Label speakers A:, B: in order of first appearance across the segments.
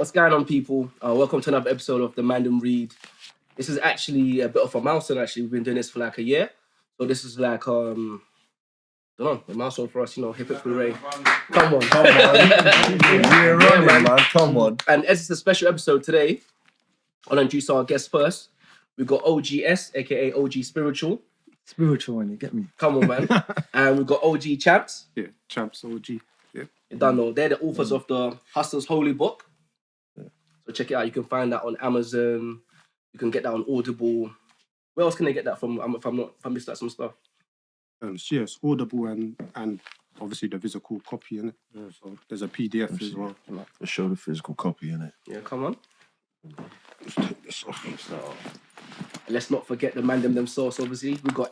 A: What's going on, people? Welcome to another episode of the Mandem Read. This is actually a bit of a milestone. Actually, we've been doing this for like a year, so this is like I don't know, a milestone for us. You know, hip hip hooray! Come on,
B: We're running, man. Come on.
A: And as it's a special episode today, I'll introduce our guest first. We've got OGS, aka OG Spiritual.
C: Spiritual one, you get me?
A: Come on, man. And we've got OG Champs.
D: Yeah, Champs OG. Yeah.
A: You don't know, they're the authors of the Hustler's Holy Book. So check it out. You can find that on Amazon. You can get that on Audible. Where else can they get that from? If I missed out some stuff.
D: It's Audible and obviously the physical copy in it. Yeah, so there's a PDF as well.
B: I like to show the physical copy in it.
A: Yeah, come on.
D: Let's take this off.
A: Let's not forget the Mandem themselves. Obviously, we've got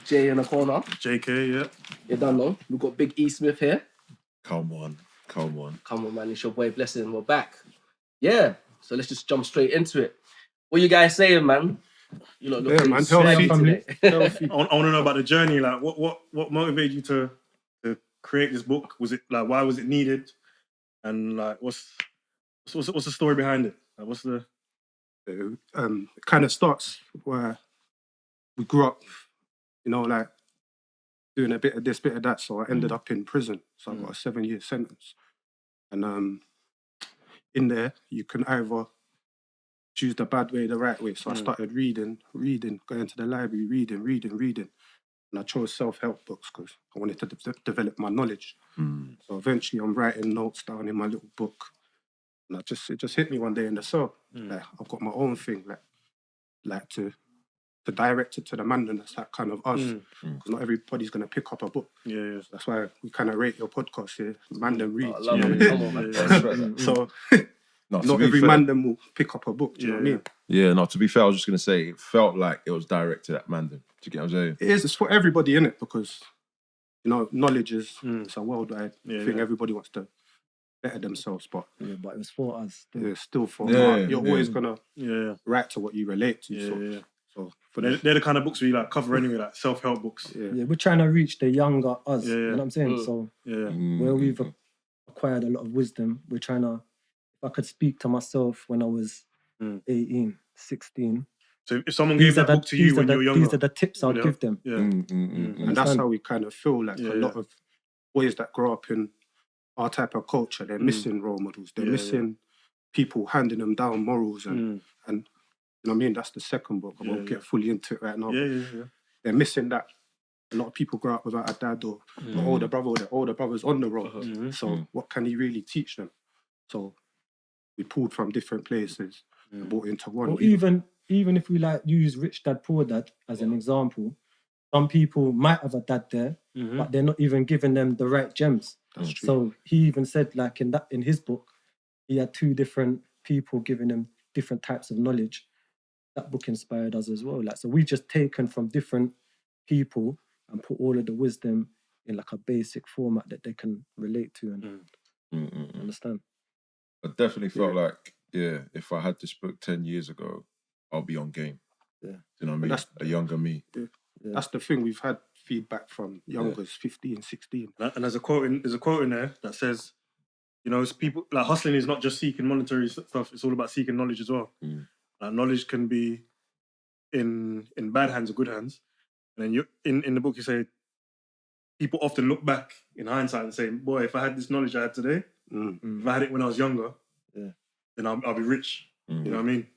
A: Jay in the corner.
D: JK, yeah.
A: You don't know. We've got Big E Smith here.
B: Come on.
A: Come on, man. It's your boy Blessing. We're back. Yeah. So let's just jump straight into it. What you guys saying, man? You know,
D: yeah, man. Healthy.
E: I want to know about the journey. Like, what motivated you to create this book? Was it like, why was it needed? And like, what's the story behind it? Like, what's the?
D: It kind of starts where we grew up, you know, like doing a bit of this, bit of that. So I ended up in prison. So I got a 7-year sentence. And in there, you can either choose the bad way, the right way. So I started reading, going to the library, reading. And I chose self-help books because I wanted to develop my knowledge. So eventually I'm writing notes down in my little book. And it just hit me one day in the cell. Like, I've got my own thing, like to direct it to the man, and that's like kind of us. Because not everybody's going to pick up a book.
E: Yeah.
D: That's why we kind of rate your podcast here, Mandem Read.
A: Oh, love it. Come on, man.
D: So
B: Not
D: every Mandem will pick up a book, do you know what I mean?
B: Yeah, no, to be fair, I was just going to say, it felt like it was directed at Mandem. Do you get what I'm saying?
D: It is, it's for everybody in it because, you know, knowledge is it's a worldwide thing. Everybody wants to better themselves, but
C: but it was for us.
D: it's still for
B: you're
D: always gonna write to what you relate to. So
E: But they're the kind of books we like cover anyway, like self-help books.
C: Yeah, we're trying to reach the younger us. You know what I'm saying? So where we've acquired a lot of wisdom, we're trying to. If I could speak to myself when I was 18, 16.
E: So if someone gave that book to you when you were younger,
C: these are the tips I'd give them.
D: And that's how we kind of feel like a lot of boys that grow up in our type of culture, they're missing role models. They're missing people handing them down morals and you know what I mean? That's the second book. I won't get fully into it right now. They're missing that. A lot of people grow up without a dad or an older brother or their older brother's on the road. So what can he really teach them? So we pulled from different places and brought into one.
C: Or even if we like use Rich Dad Poor Dad as an example, some people might have a dad there, but they're not even giving them the right gems.
D: That's true.
C: So he even said, like in his book, he had 2 different people giving him different types of knowledge. That book inspired us as well. Like, so we've just taken from different people and put all of the wisdom in like a basic format that they can relate to and understand.
B: I definitely felt like, if I had this book 10 years ago, I'll be on game.
C: Yeah.
B: You know what I mean?
D: That's
B: a younger me.
D: Yeah. That's the thing. We've had feedback from youngers, 15, 16.
E: And there's a quote in there that says, you know, it's people like hustling is not just seeking monetary stuff. It's all about seeking knowledge as well. Knowledge can be in bad hands or good hands. And then you in the book you say people often look back in hindsight and say, "Boy, if I had this knowledge I had today, if I had it when I was younger, then I'll be rich." You know what I mean?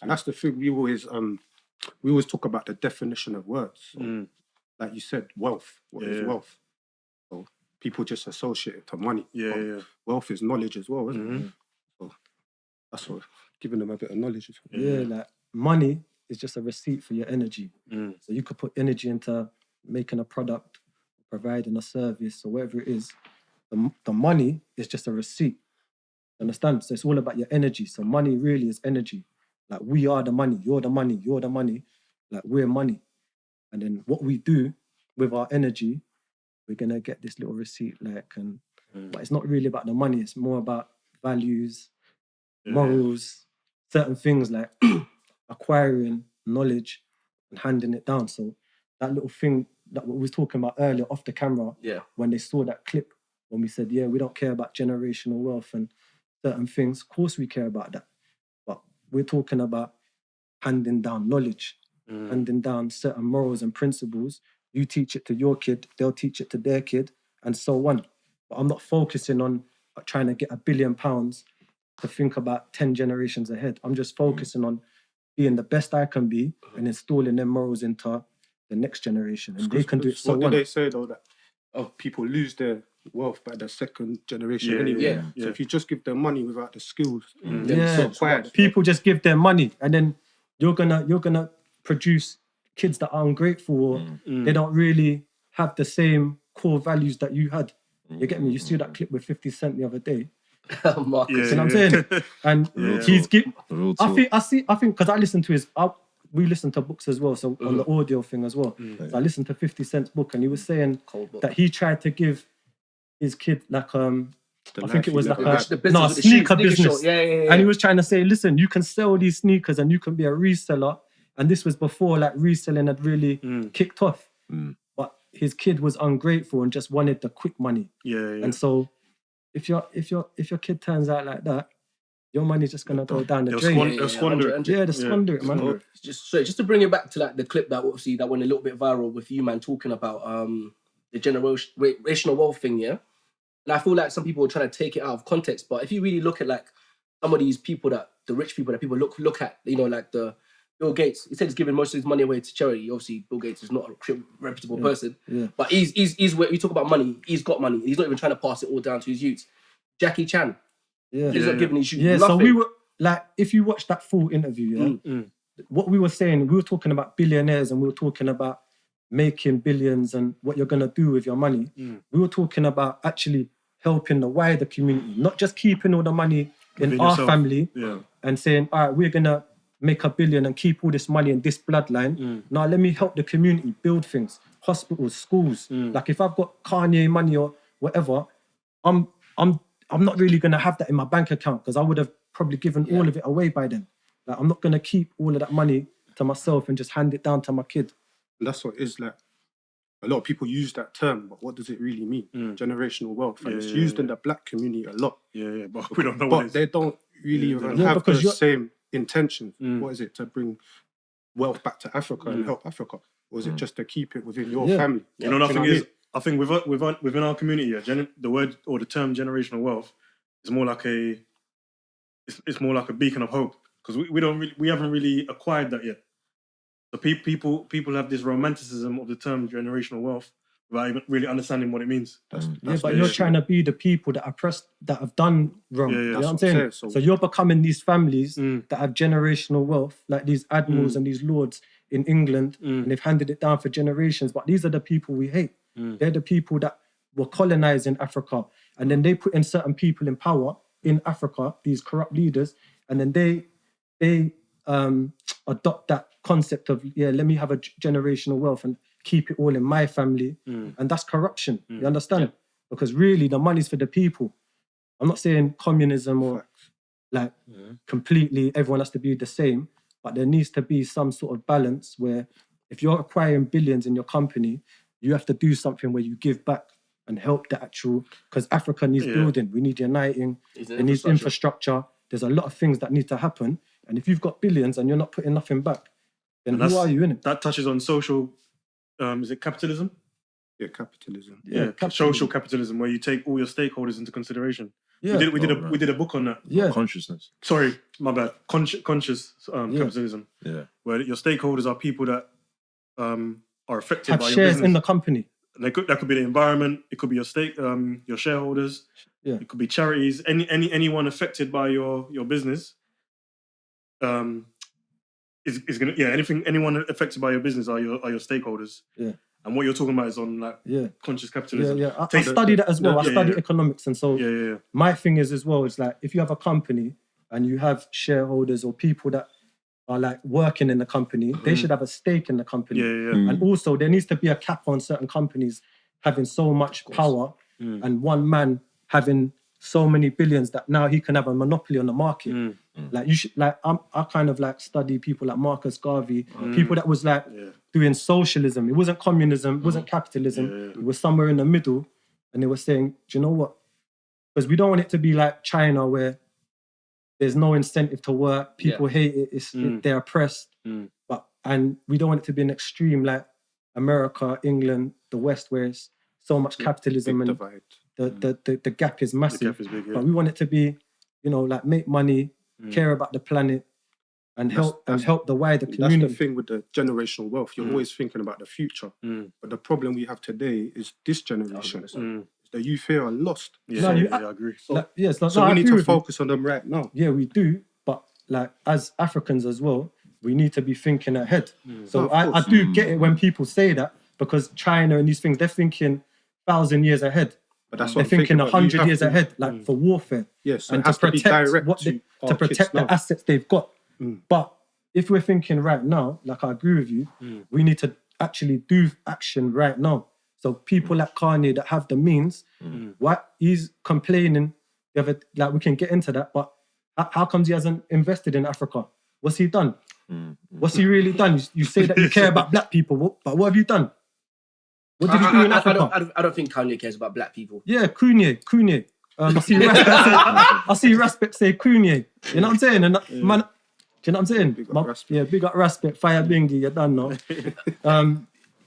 D: And that's the thing. We always talk about the definition of words. So, like you said, wealth. What is wealth? So people just associate it to money. Wealth is knowledge as well, isn't it? So that's what giving them a bit of knowledge.
C: Like money is just a receipt for your energy. So you could put energy into making a product, providing a service, or whatever it is. The money is just a receipt. Understand? So it's all about your energy. So money really is energy. Like we are the money, you're the money, you're the money. Like we're money. And then what we do with our energy, we're gonna get this little receipt. But it's not really about the money. It's more about values, morals, certain things like acquiring knowledge and handing it down. So that little thing that we was talking about earlier off the camera, when they saw that clip, when we said, we don't care about generational wealth and certain things. Of course, we care about that, but we're talking about handing down knowledge, handing down certain morals and principles. You teach it to your kid, they'll teach it to their kid, and so on. But I'm not focusing on trying to get £1 billion to think about 10 generations ahead. I'm just focusing on being the best I can be and installing them morals into the next generation. And they can do it so
D: What
C: on.
D: do they say though, that people lose their wealth by the second generation anyway? So if you just give them money without the skills,
C: People just give them money, and then you're gonna produce kids that are ungrateful, or they don't really have the same core values that you had. You get me? You see that clip with 50 Cent the other day.
A: Marcus.
C: You know what I'm saying? And he's I think because I listen to we listen to books as well, so on the audio thing as well. So I listened to 50 Cent's book, and he was saying that he tried to give his kid like I think it was like a sneaker business. And he was trying to say, listen, you can sell these sneakers and you can be a reseller. And this was before like reselling had really kicked off. But his kid was ungrateful and just wanted the quick money. And so if your kid turns out like that, your money's just gonna go down the drain.
E: They'll squander it.
C: They squander it, man.
A: Just to bring it back to like the clip that obviously that went a little bit viral with you, man, talking about the generational wealth thing, yeah. And I feel like some people are trying to take it out of context, but if you really look at like some of these people the rich people that people look at, you know, like the Bill Gates, he said he's giving most of his money away to charity. Obviously, Bill Gates is not a reputable person, but he's where you talk about money, he's got money. He's not even trying to pass it all down to his youths. Jackie Chan, he's not giving his youths nothing.
C: So we were like, if you watch that full interview, what we were saying, we were talking about billionaires and we were talking about making billions and what you're gonna do with your money. We were talking about actually helping the wider community, not just keeping all the money in our family and saying, all right, we're gonna make $1 billion and keep all this money in this bloodline. Now let me help the community build things, hospitals, schools. Like if I've got Kanye money or whatever, I'm not really gonna have that in my bank account because I would have probably given all of it away by then. Like I'm not gonna keep all of that money to myself and just hand it down to my kid.
D: And that's what it is like. A lot of people use that term, but what does it really mean? Generational wealth. And it's used in the black community a lot.
E: But we don't know what it is.
D: They don't really even have the same intention. What is it? To bring wealth back to Africa and help Africa? Or is it just to keep it within your family?
E: You know, nothing is. I think within our community, the word or the term generational wealth is more like it's more like a beacon of hope because we haven't really acquired that yet. So people have this romanticism of the term generational wealth without even really understanding what it means.
C: But you're trying to be the people that that have done wrong. You know what I'm saying? So you're becoming these families that have generational wealth, like these admirals and these lords in England, and they've handed it down for generations. But these are the people we hate. They're the people that were colonizing Africa, and then they put in certain people in power in Africa, these corrupt leaders, and then they adopt that concept of let me have a generational wealth and keep it all in my family, and that's corruption. You understand? Because really the money's for the people. I'm not saying communism or like completely everyone has to be the same, but there needs to be some sort of balance where if you're acquiring billions in your company, you have to do something where you give back and help the actual, because Africa needs building, we need uniting, it needs infrastructure. There's a lot of things that need to happen, and if you've got billions and you're not putting nothing back, then who are you, innit?
E: That touches on social, is it capitalism?
D: Yeah, capitalism.
E: Social capitalism, where you take all your stakeholders into consideration. We did a book on that.
B: Consciousness.
E: Sorry, my bad. Conscious capitalism. Yeah. Where your stakeholders are people that are affected
C: have
E: by your
C: shares
E: business.
C: in the company.
E: And that could be the environment. It could be your shareholders. Yeah. It could be charities. Anyone affected by your business. Is gonna anyone affected by your business are your stakeholders. Yeah. And what you're talking about is on like conscious capitalism.
C: Yeah. I study that as well. I study economics, and so my thing is as well is like if you have a company and you have shareholders or people that are like working in the company, they should have a stake in the company. And also there needs to be a cap on certain companies having so much power and one man having so many billions that now he can have a monopoly on the market. Like you should, like I kind of like study people like Marcus Garvey, people that was like doing socialism. It wasn't communism, it wasn't capitalism. It was somewhere in the middle, and they were saying, do you know what? Because we don't want it to be like China where there's no incentive to work. People hate it. They're oppressed. And we don't want it to be an extreme like America, England, the West, where it's so much capitalism
D: Big
C: and
D: divide.
C: the gap is massive.
E: The gap is big, yeah.
C: But we want it to be, you know, like make money, care about the planet, and help the wider community.
D: That's the thing with the generational wealth. You're always thinking about the future. But the problem we have today is this generation. The youth here are lost.
E: Yeah, I agree.
D: So we need to focus on them right now.
C: Yeah, we do. But like as Africans as well, we need to be thinking ahead. So I do get it when people say that, because China and these things, they're thinking 1,000 years ahead.
D: But that's
C: they're
D: what
C: thinking 100 years
D: to,
C: ahead, like for warfare.
D: Yes,
C: and to protect to protect the assets they've got. But if we're thinking right now, like I agree with you, we need to actually do action right now. So people like Kanye that have the means, what he's complaining, like we can get into that, but how comes he hasn't invested in Africa? What's he done? What's he really done? You say that you care about black people, but what have you done? What did he do in Africa?
A: I don't think Kanye cares about black people.
C: Yeah, Kanye. I see Raspek say Kanye. You know what I'm saying? And man, do you know what I'm saying? Big up Raspek, Fire Bingy, you done now.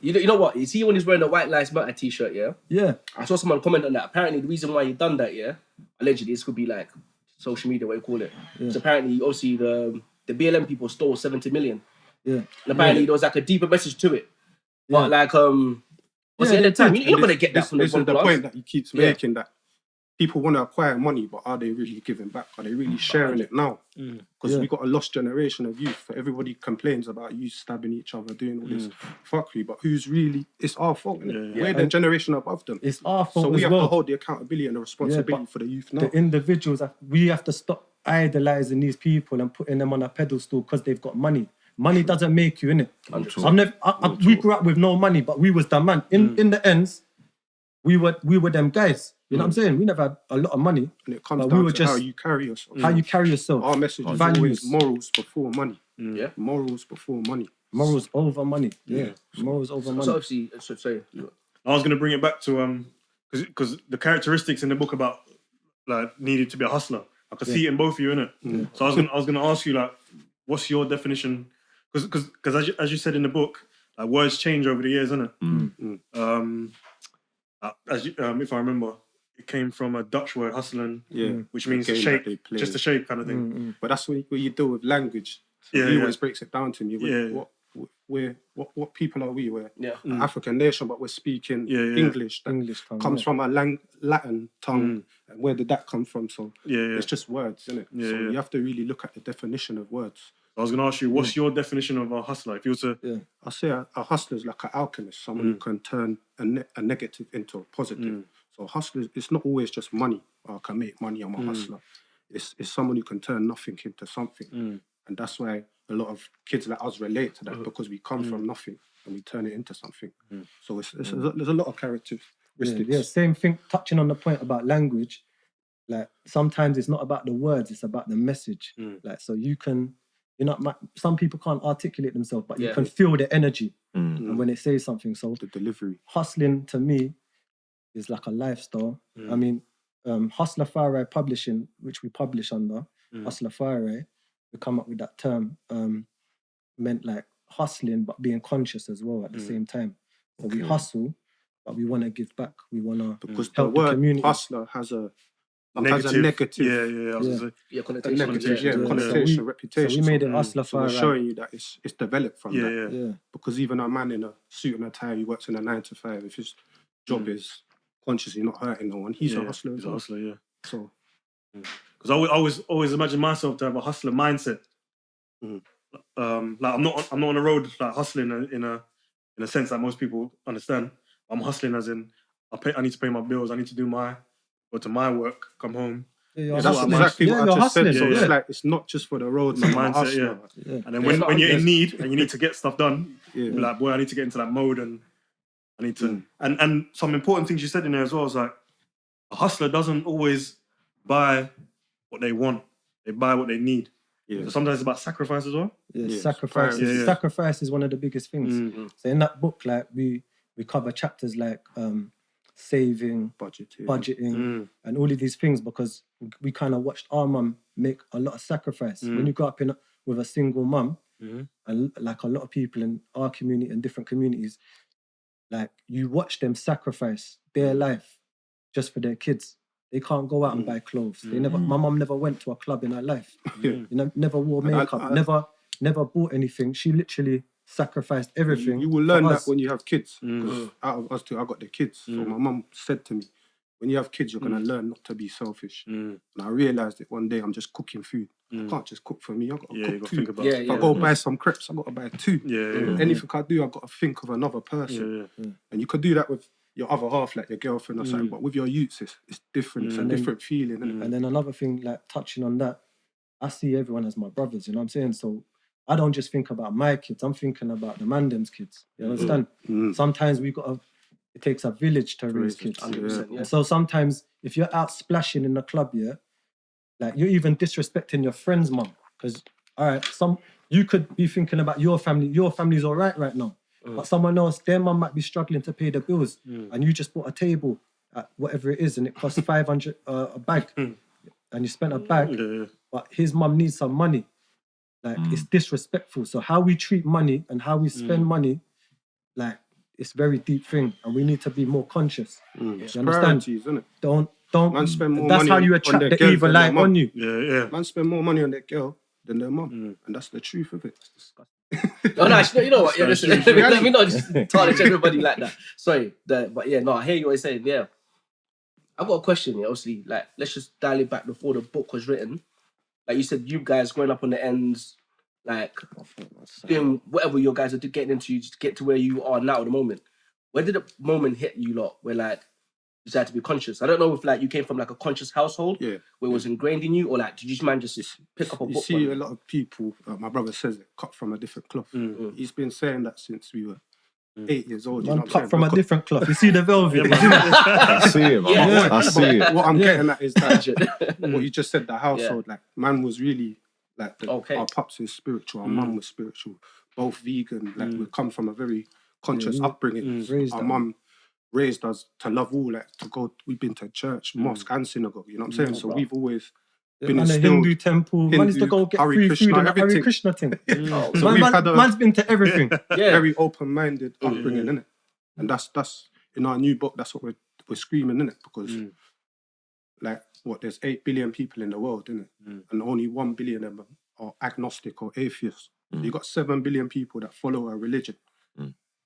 A: You know what? You see when he's wearing the White Lives Matter t-shirt, yeah?
C: Yeah.
A: I saw someone comment on that. Apparently the reason why he done that, yeah, allegedly this could be like social media, what you call it. Yeah. So apparently, obviously the BLM people stole 70 million.
C: Yeah.
A: And apparently there was like a deeper message to it. But like what's the end of time? You're not gonna get that from
D: this
A: the
D: is the point that he keeps making, that people want to acquire money, but are they really giving back? Are they really sharing it now? Because we got a lost generation of youth. Everybody complains about youth stabbing each other, doing all this fuckery, but who's really? It's our fault, isn't it? We're the generation above them.
C: It's our fault.
D: So we
C: as
D: have to hold the accountability and the responsibility for the youth now.
C: The individuals, we have to stop idolizing these people and putting them on a pedestal because they've got money. Money doesn't make you, innit? We grew up with no money, but we was the man. In the ends, we were them guys. You know what I'm saying? We never had a lot of money.
D: And it comes down to how you carry yourself.
C: How you carry yourself.
D: Our message is always morals before money.
A: Yeah.
D: Morals before money.
C: Morals over money. Yeah. Morals over money.
A: So obviously, sorry.
E: I was going to bring it back to because the characteristics in the book about like needed to be a hustler. I could see it in both of you, innit? So I was gonna ask you, like, what's your definition? Because as you said in the book, like, words change over the years, innit? If I remember, it came from a Dutch word, hustelen, which means to shake, just to shake kind of thing.
D: But that's where you deal with language. So he always breaks it down to me. What people are we? We're an African nation, but we're speaking English. English comes from a Latin tongue. And where did that come from? So it's just words, isn't it? So you have to really look at the definition of words.
E: I was going to ask you, what's your definition of a hustler? If you were to...
D: I say a hustler is like an alchemist, someone who can turn a negative into a positive. So hustlers, it's not always just money. I can make money, I'm a hustler. It's someone who can turn nothing into something. And that's why a lot of kids like us relate to that, because we come from nothing and we turn it into something. So there's a lot of characteristics.
C: Yeah, same thing, touching on the point about language. Like, sometimes it's not about the words, it's about the message. Like, so you can... some people can't articulate themselves, but you can feel the energy and when they say something. So
D: the delivery.
C: Hustling to me is like a lifestyle. I mean, Hustlafarians Publishing, which we publish under, Hustlafarians, we come up with that term, meant like hustling, but being conscious as well at the same time. So we hustle, but we want to give back. We want to
D: because
C: help
D: the word
C: the community.
D: hustler has a negative. Connotation, reputation.
C: So we made it Hustlafarians.
D: So we're showing you that it's developed from that. Because even a man in a suit and a tie, he works in a 9 to 5. If his job is consciously not hurting no one, he's a hustler.
E: He's a hustler,
D: So,
E: because I always imagine myself to have a hustler mindset. Like I'm not on the road like hustling in a sense that most people understand. I'm hustling as in I need to pay my bills. I need to go to my work, come home.
D: That's exactly what I just said. So it's like, it's not just for the road.
E: It's a mindset, And then when you're in need and you need to get stuff done, you're like, boy, I need to get into that mode and I need to... And some important things you said in there as well is like, a hustler doesn't always buy what they want. They buy what they need. So sometimes it's about sacrifice as well.
C: Sacrifice is one of the biggest things. So in that book, like we cover chapters like saving,
D: budgeting.
C: and all of these things, because we kind of watched our mum make a lot of sacrifice. When you grow up with a single mum, and like a lot of people in our community and different communities, like you watch them sacrifice their life just for their kids. They can't go out and buy clothes. They never. My mum never went to a club in her life. You know, never wore makeup. Never bought anything. She literally sacrificed everything.
D: You will learn
C: for
D: that
C: us.
D: when you have kids. Because out of us two, I got the kids. So my mum said to me, when you have kids, you're gonna learn not to be selfish. And I realized that one day I'm just cooking food. I can't just cook for me. I got to cook too.
E: Think about
D: If I go buy some crepes, I got to buy two. Anything I do, I got to think of another person. And you could do that with your other half, like your girlfriend or something. But with your youths, it's different. It's a different feeling. Isn't it?
C: And then another thing, like touching on that, I see everyone as my brothers. You know what I'm saying? So I don't just think about my kids. I'm thinking about the Mandem's kids. You understand? Sometimes it takes a village to raise kids.
A: 100%,
C: And so sometimes if you're out splashing in the club, like you're even disrespecting your friend's mum. Because, all right, you could be thinking about your family. Your family's all right now. But someone else, their mum might be struggling to pay the bills. And you just bought a table at whatever it is, and it costs 500 a bag. And you spent a bag, but his mum needs some money. Like, it's disrespectful. So how we treat money and how we spend money, like, it's a very deep thing, and we need to be more conscious. You understand?
D: Isn't it?
C: Don't.
D: Man spend more
C: That's
D: money
C: how you
D: on
C: attract
D: their
C: the
D: girl
C: evil
D: than
C: light
D: their mum.
C: on you.
D: Man spend more money on their girl than their mum, and that's the truth of it.
A: No, actually, you know what? Yeah, listen, let me not just tarnish everybody like that. Sorry, but yeah, no, I hear you what you're saying. Yeah, I've got a question. Yeah, obviously, like, let's just dial it back before the book was written. Like you said, you guys growing up on the ends, like doing whatever your guys are getting into to get to where you are now at the moment. Where did the moment hit you lot where like you decided to be conscious? I don't know if like you came from like a conscious household where it was ingrained in you, or like did you man just pick up a book?
D: You see, a lot of people, my brother says it, cut from a different cloth. He's been saying that since we were 8 years old. You know what I'm
C: cut
D: saying?
C: from a different cloth. You see the velvet.
B: I see it, man.
A: Yeah.
B: I see it.
D: What I'm getting at is that what you just said, the household, like man was really like our pops is spiritual, our mum was spiritual, both vegan. Like we come from a very conscious upbringing. Our mum raised us to love all, like to go. We've been to church, mosque, and synagogue. You know what I'm saying? So we've always been
C: And a
D: instilled.
C: Hindu temple. Man used to go get
D: Hare
C: free
D: Krishna,
C: food and a Hare
D: everything.
C: Krishna thing.
D: So we've had
C: Man's been to everything.
D: very open-minded upbringing, innit? And that's in our new book. That's what we're screaming, innit? Because like there's 8 billion people in the world, innit? And only 1 billion of them are agnostic or atheists. So you got 7 billion people that follow a religion.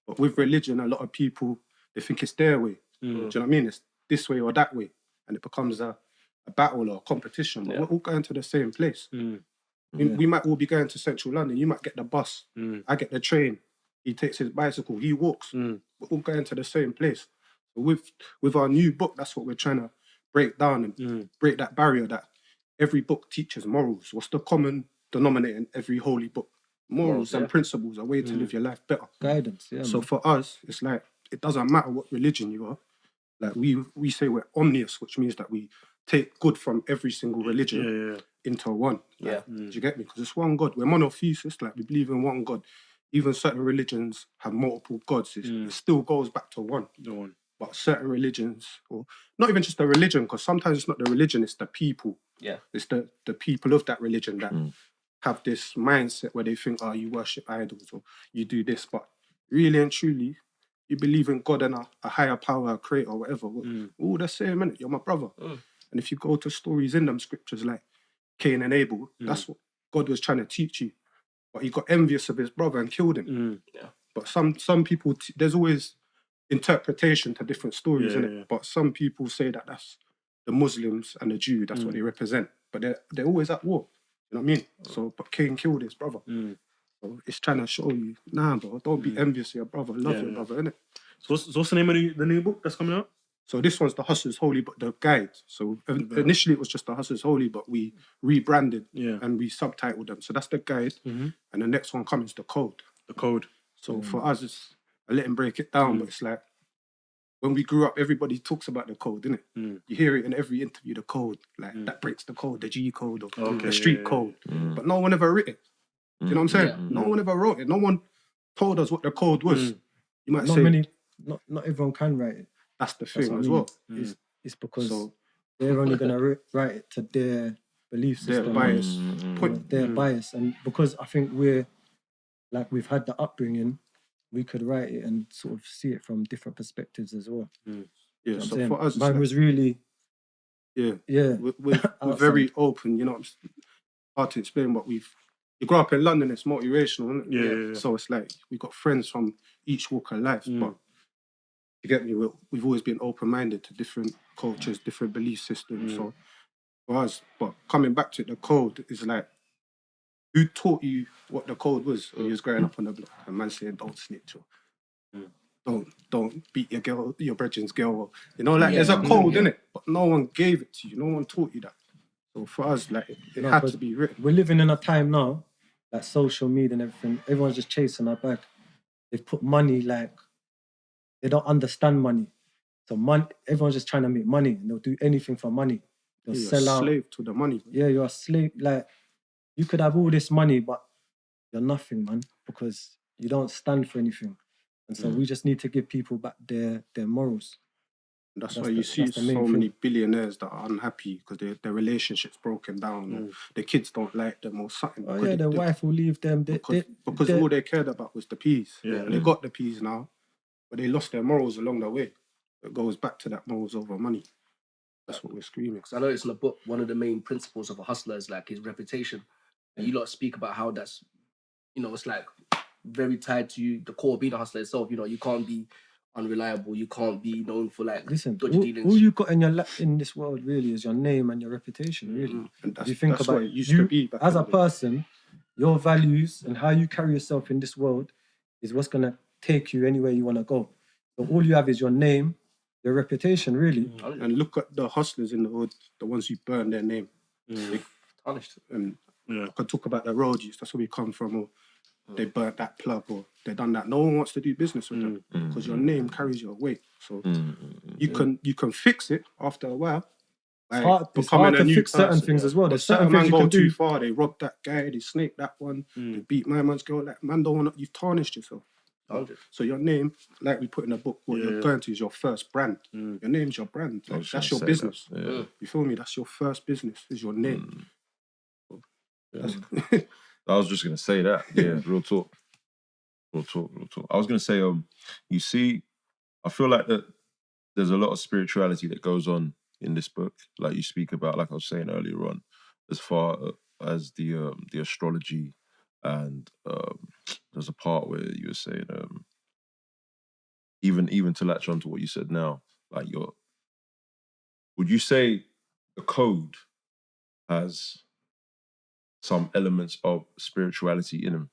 D: But with religion, a lot of people, they think it's their way. Do you know what I mean? It's this way or that way, and it becomes a battle or a competition. But we're all going to the same place. We might all be going to central London. You might get the bus. I get the train. He takes his bicycle. He walks. We're all going to the same place. So with our new book, that's what we're trying to break down and break that barrier that every book teaches morals. What's the common denominator in every holy book? Morals and principles, a way to live your life better.
C: Guidance,
D: So for us, it's like, it doesn't matter what religion you are. Like we say we're omnious, which means that we take good from every single religion into one. Like, do you get me? Because it's one God. We're monotheistic, like we believe in one God. Even certain religions have multiple gods. It still goes back to one. But certain religions, or not even just the religion, because sometimes it's not the religion, it's the people.
A: Yeah.
D: It's the people of that religion that have this mindset where they think, you worship idols or you do this. But really and truly, you believe in God and a higher power, a creator, or whatever. We're all the same, innit? You're my brother. And if you go to stories in them scriptures like Cain and Abel, that's what God was trying to teach you. But he got envious of his brother and killed him. But some people, there's always interpretation to different stories, innit? But some people say that that's the Muslims and the Jew, that's what they represent. But they're always at war. You know what I mean? So, but Cain killed his brother. So it's trying to show you, nah, bro, don't be envious of your brother. Love your brother, innit?
E: So what's the name of the new book that's coming out?
D: So this one's the Hustler's Holy Book, the guide. So initially it was just the Hustler's Holy, but we rebranded and we subtitled them. So that's the guide. And the next one comes the code.
E: The code.
D: So for us, I let him break it down, but it's like, when we grew up, everybody talks about the code, innit? You hear it in every interview, the code, like that breaks the code, the G code or the street code. But no one ever wrote it. Do you know what I'm saying? No one ever wrote it. No one told us what the code was. You might say,
C: not everyone can write it.
D: that's the
C: That's
D: thing
C: what I
D: as
C: mean.
D: well.
C: It's because
D: So
C: they're only gonna write it to their belief
D: their
C: system,
D: bias
C: or
D: point.
C: their bias, and because I think we've had the upbringing, we could write it and sort of see it from different perspectives as well.
D: Yeah.
C: You know what I'm
D: So
C: saying?
D: for us, it's
C: Mine
D: like,
C: was really
D: yeah,
C: yeah.
D: we're
C: outside.
D: very open. You know, it's hard to explain, but you grow up in London. It's motivational, isn't it?
E: Yeah.
D: So it's like we got friends from each walk of life, but you get me. We've always been open-minded to different cultures, different belief systems. So for us, but coming back to it, the code is like, who taught you what the code was when you was growing up on the block? And man saying, don't snitch, or don't beat your girl, your brethren's girl. Or, you know, like there's a code in it, but no one gave it to you. No one taught you that. So for us, like it had to be written.
C: We're living in a time now, like social media and everything. Everyone's just chasing our bag. They've put money, like they don't understand money. So everyone's just trying to make money, and they'll do anything for money. They'll
D: You're
C: sell
D: a
C: out.
D: slave to the money.
C: Yeah, you're a slave. Like you could have all this money, but you're nothing, man, because you don't stand for anything. And so we just need to give people back their morals.
D: That's why you see
C: that's the main
D: so many
C: thing.
D: billionaires that are unhappy because their relationships broken down, or their kids don't like them, or something.
C: Oh yeah, their wife will leave them.
D: Because all they cared about was the peas. And they got the peas now, but they lost their morals along the way. It goes back to that morals over money. That's what we're screaming.
A: Because I noticed in the book, one of the main principles of a hustler is like his reputation. And you lot speak about how that's, it's like very tied to you, the core of being a hustler itself. You can't be unreliable. You can't be known for like
C: Listen,
A: dodgy dealings.
C: all you got in this world really is your name and your reputation, really.
D: And
C: If you think about
D: what
C: it,
D: it used to be back
C: as
D: in
C: a
D: the day.
C: person, your values and how you carry yourself in this world is what's gonna take you anywhere you want to go. So all you have is your name, your reputation, really.
D: And look at the hustlers in the hood, the ones who burn their name.
A: Tarnished.
D: And I could talk about the road use, that's where we come from, or they burnt that plug, or they done that. No one wants to do business with them because your name carries your weight. So you can fix it after a while.
C: It's hard to fix certain things as well. There's certain things
D: man
C: you
D: go
C: can
D: too
C: do.
D: far. They robbed that guy. They snaked that one. They beat my man's girl. Like, man, don't want. You've tarnished yourself. So your name, like we put in the book, what you're going to is your first brand. Your name's your brand. Like, that's your business. You feel me? That's your first business. Is your name.
B: I was just gonna say that. Yeah, real talk. I was gonna say, you see, I feel like that there's a lot of spirituality that goes on in this book. Like you speak about, like I was saying earlier on, as far as the astrology, and there's a part where you were saying, even to latch on to what you said now, like would you say the code has some elements of spirituality in them?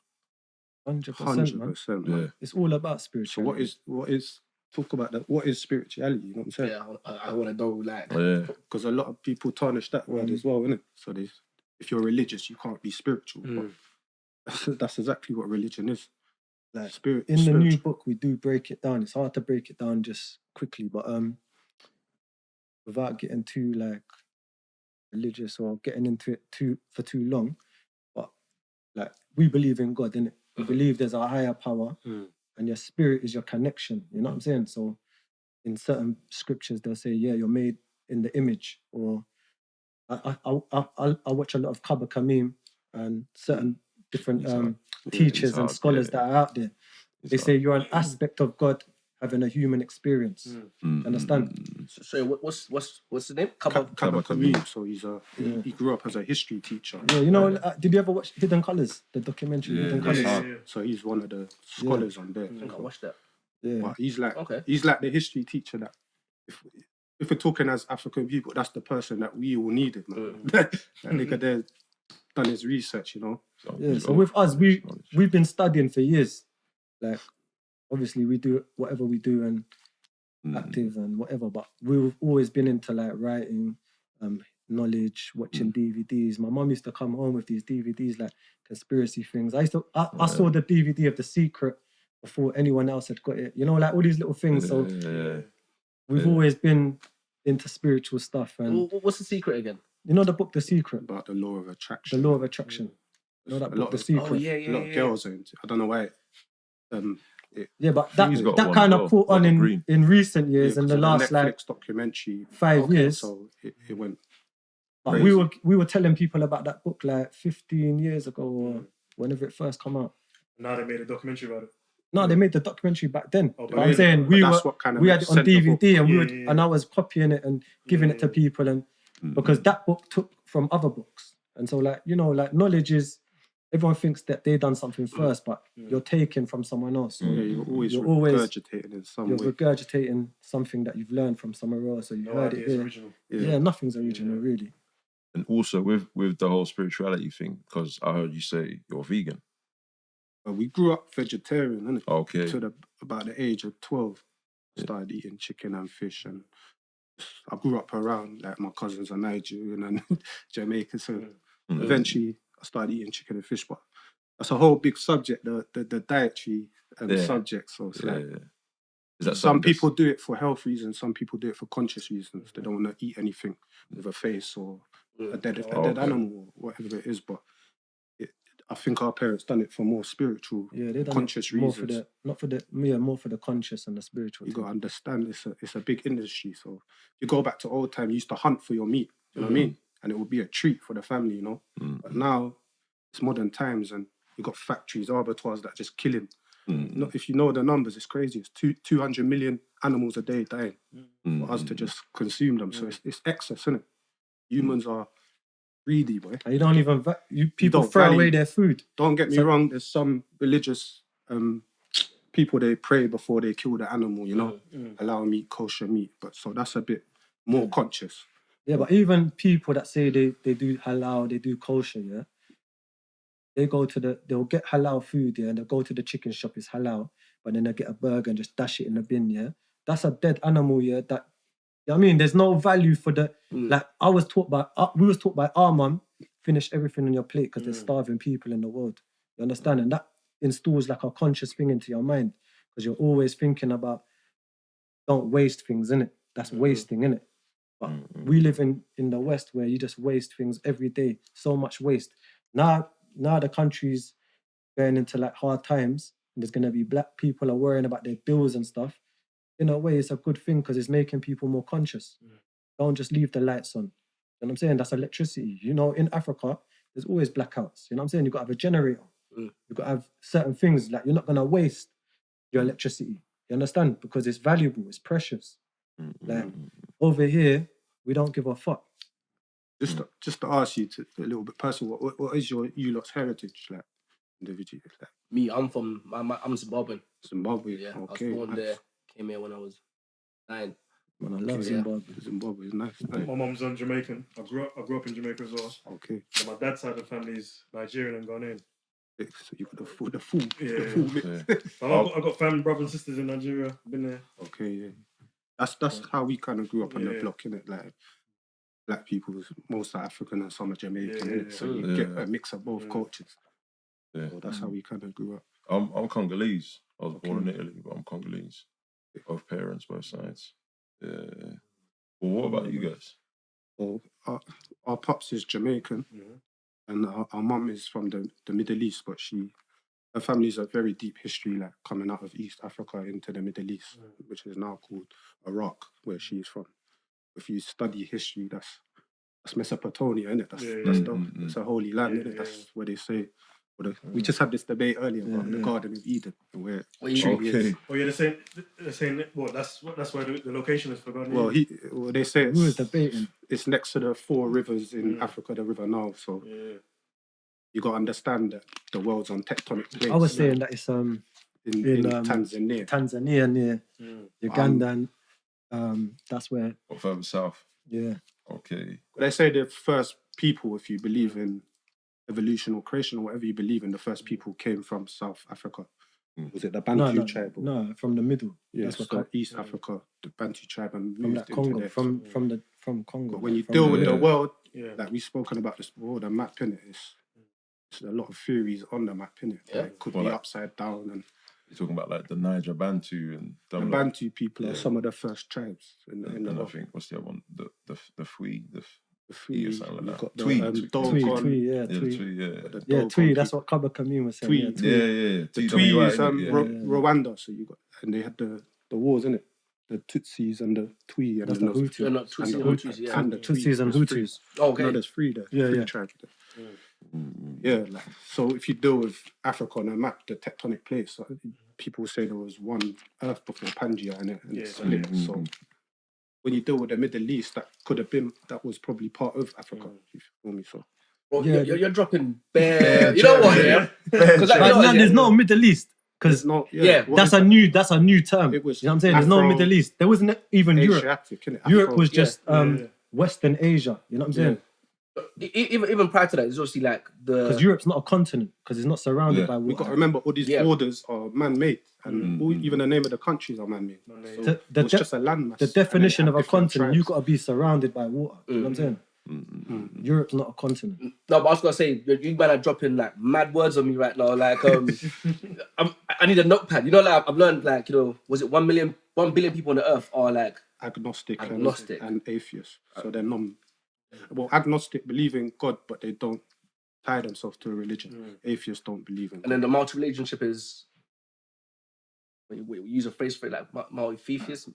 C: 100%, man.
D: 100%.
B: Yeah.
C: It's all about
D: So
C: spirituality.
D: what is talk about that? What is spirituality? You know what I'm saying?
A: Yeah, I want to know, like,
D: Because a lot of people tarnish that word as well, innit? So if you're religious, you can't be spiritual. But that's exactly what religion is.
C: Like
D: Spirit.
C: in the new book, we do break it down. It's hard to break it down just quickly, but without getting too like religious or getting into it for too long. But like we believe in God, innit? We believe there's a higher power, and your spirit is your connection. You know what I'm saying? So in certain scriptures, they'll say, "Yeah, you're made in the image." Or I watch a lot of Kaba Kamim and certain different teachers and scholars that are out there. They say you're an aspect of God having a human experience. Understand?
A: So what's the name?
D: Kaba Kamim. So he grew up as a history teacher.
C: Yeah, you know, did you ever watch Hidden Colours, the documentary Hidden Colours?
D: So he's one of the scholars on there.
A: I think I watched that.
C: Yeah.
D: But he's like the history teacher that if we're talking as African people, that's the person that we all needed, man. That nigga there done his research, you know.
C: Yeah. So with us, we've been studying for years. Like obviously we do whatever we do and active and whatever, but we've always been into like writing, knowledge, watching DVDs. My mum used to come home with these DVDs, like conspiracy things. I saw the DVD of The Secret before anyone else had got it. You know, like all these little things. So we've always been into spiritual stuff. And
A: what's The Secret again?
C: you know the book The Secret?
D: About the law of attraction.
C: The law of attraction. You know that book, The Secret?
A: Oh, yeah.
D: A lot of girls are into it. I don't know why
C: Yeah, but
B: He's got
C: that
B: one
C: kind
B: as
C: of
B: well,
C: caught on
B: Robert
C: in,
B: Greene.
C: in recent years, in the last
D: Netflix
C: like
D: documentary
C: 5 years.
D: So it went.
C: But
B: Crazy.
C: we were telling people about that book like 15 years ago or whenever it first come out.
E: Now they made a documentary about it.
C: No, they made the documentary back then.
E: Oh,
C: But I'm saying we had it on DVD and and I was copying it and giving it to people, and because that book took from other books. And so like, you know, like knowledge is, everyone thinks that they done something first, but you're taking from someone else. So
D: you're always regurgitating in some way.
C: You're regurgitating something that you've learned from somewhere else. So you heard it here.
E: Original.
C: Yeah, nothing's original really.
B: And also with the whole spirituality thing, because I heard you say you're vegan.
D: We grew up vegetarian, innit?
B: Okay.
D: To about the age of 12, started eating chicken and fish, and I grew up around, like, my cousins are Nigerian and Jamaican, so eventually I started eating chicken and fish. But that's a whole big subject, the dietary subject. So it's like,
B: is that
D: some people do it for health reasons, some people do it for conscious reasons. They don't want to eat anything with a face or a dead animal or whatever it is. But I think our parents done it for more spiritual,
C: they done
D: conscious
C: more
D: reasons.
C: More for the conscious and the spiritual.
D: You got to understand it's a big industry. So you go back to old time, you used to hunt for your meat. You know what I mean? And it would be a treat for the family, you know. But now it's modern times, and you got factories, abattoirs that just killing. If you know the numbers, it's crazy. It's 200 million animals a day dying for us to just consume them. So it's excess, isn't it? Humans are greedy, boy.
C: You don't even people throw away their food.
D: Don't get me wrong. There's some religious people, they pray before they kill the animal. You know, allow meat, kosher meat. But so that's a bit more conscious.
C: Yeah, but even people that say they do halal, they do kosher, yeah, they'll get halal food, yeah, and they'll go to the chicken shop, it's halal, but then they'll get a burger and just dash it in the bin, yeah. That's a dead animal, yeah. That, you know what I mean? There's no value for the, like, we was taught by our mum, finish everything on your plate because there's starving people in the world. You understand? And that installs like a conscious thing into your mind, because you're always thinking about, don't waste things, innit? That's wasting, innit? But we live in the West where you just waste things every day. So much waste. Now the country's going into like hard times, and there's gonna be black people are worrying about their bills and stuff. In a way, it's a good thing because it's making people more conscious. Don't just leave the lights on. You know what I'm saying? That's electricity. You know, in Africa, there's always blackouts. You know what I'm saying? You've got to have a generator. You've got to have certain things, like you're not gonna waste your electricity. You understand? Because it's valuable, it's precious. Like over here, we don't give a fuck.
D: Just to ask you a little bit personal, what is you lot's heritage like individually? Like?
A: Me, I'm Zimbabwean.
D: Zimbabwe.
A: Yeah,
D: Okay,
A: I was born there. Came here when I was 9.
C: Man, I love Zimbabwe.
D: Zimbabwe is nice.
E: My mum's Jamaican. I grew up in Jamaica as well.
D: Okay.
E: And my dad's side of the family is Nigerian and Ghanaian.
D: So you got the full mix.
E: I've got family, brothers and sisters in Nigeria. Been there.
D: Okay, yeah. That's how we kind of grew up on the block, innit? Like, black people, most are African and some are Jamaican, innit? So you get a mix of both cultures. Yeah. So that's how we kind of grew up.
B: I'm Congolese. I was born in Italy, but I'm Congolese. Both parents, both sides. Yeah. Well, what about you guys?
D: Well, our pops is Jamaican, and our mum is from the Middle East, but her family's a very deep history, like coming out of East Africa into the Middle East, which is now called Iraq, where she's from. If you study history, that's Mesopotamia, isn't it? That's a holy land, isn't it? That's where they say. We just had this debate earlier about the Garden of Eden, where is.
E: Oh yeah, they're saying well, that's where the location is for God.
D: Well, they say
C: Who is debating?
D: It's next to the 4 rivers in Africa, the River Nile. So you got to understand that the world's on tectonic plates.
C: I was saying that it's in
D: Tanzania
C: near Uganda, and that's where.
B: Or further south.
C: Yeah.
B: Okay.
D: They say the first people, if you believe in evolution or creation or whatever you believe in, the first people came from South Africa. Was it the Bantu tribe?
C: No, from the middle.
D: Yes, so East Africa, the Bantu tribe, and moved
C: from
D: into
C: Congo, from Congo.
D: But when you deal with the world, like we've spoken about this before, the map in it is a lot of theories on the map in it. Yeah. It could be upside down, and
B: you're talking about like the Niger Bantu and
D: the Bantu people are some of the first tribes in the
B: and I
D: world.
B: think what's the other one? The Fui, the
D: The three,
B: or something like
D: you
B: that.
D: got the
B: Twee,
D: Dogon,
C: Twee, yeah,
B: Yeah, the
C: Twee.
B: Twee, yeah.
D: the
C: Yeah,
D: Dogon
C: Twee, that's
D: people.
C: what Kaba Kamim was saying.
D: Twee.
C: Yeah,
B: Yeah,
C: Twee.
B: yeah.
D: The
B: TWI,
D: Twee is
B: innit? Yeah.
D: Rwanda, so you got, and they had the wars, innit? The Tutsis and the Twee, and
C: That's
D: then
C: the Hutu.
A: Not
D: and
A: Tutsis
D: the
A: and
D: Hutu,
A: Hutus, yeah.
D: and the
C: Tutsis and
D: Twee. There's three.
C: Hutus.
A: Oh, okay.
D: No, there's three there.
C: Yeah,
D: Three
C: yeah.
D: tribes there. Yeah, like, so if you deal with Africa on a map, the tectonic plates, people say there was one Earth before Pangea and it split. So when you deal with the Middle East, that was probably part of Africa. If you feel me, so
A: Bro,
C: Yeah,
A: you're dropping bare. You know what? Yeah. Because
C: But there's no Middle East because
D: there's no.
A: Yeah,
D: what
C: that's
D: is
C: a new term.
D: It was
C: You know what I'm saying? There's no
D: Afro-
C: Middle East. There wasn't even Europe.
D: Asiatic, innit?
C: Europe
D: Afro-
C: was just Western Asia. You know what I'm saying?
A: Even prior to that, it's obviously like
C: Because Europe's not a continent because it's not surrounded by water.
D: We got to remember all these borders are man-made, and even the name of the countries are man-made. So it was just a landmass.
C: The definition of a continent, you've
D: got
C: got to be surrounded by water. You know what I'm saying? Europe's not a continent.
A: No, but I was gonna say you man are dropping like mad words on me right now. Like I need a notepad. You know, like I've learned like was it 1 billion people on the earth are like
D: agnostic. And atheists. So they're agnostic believe in God, but they don't tie themselves to a religion. Atheists don't believe in God.
A: And then the multi-relationship is we use a phrase for it like multi-theism.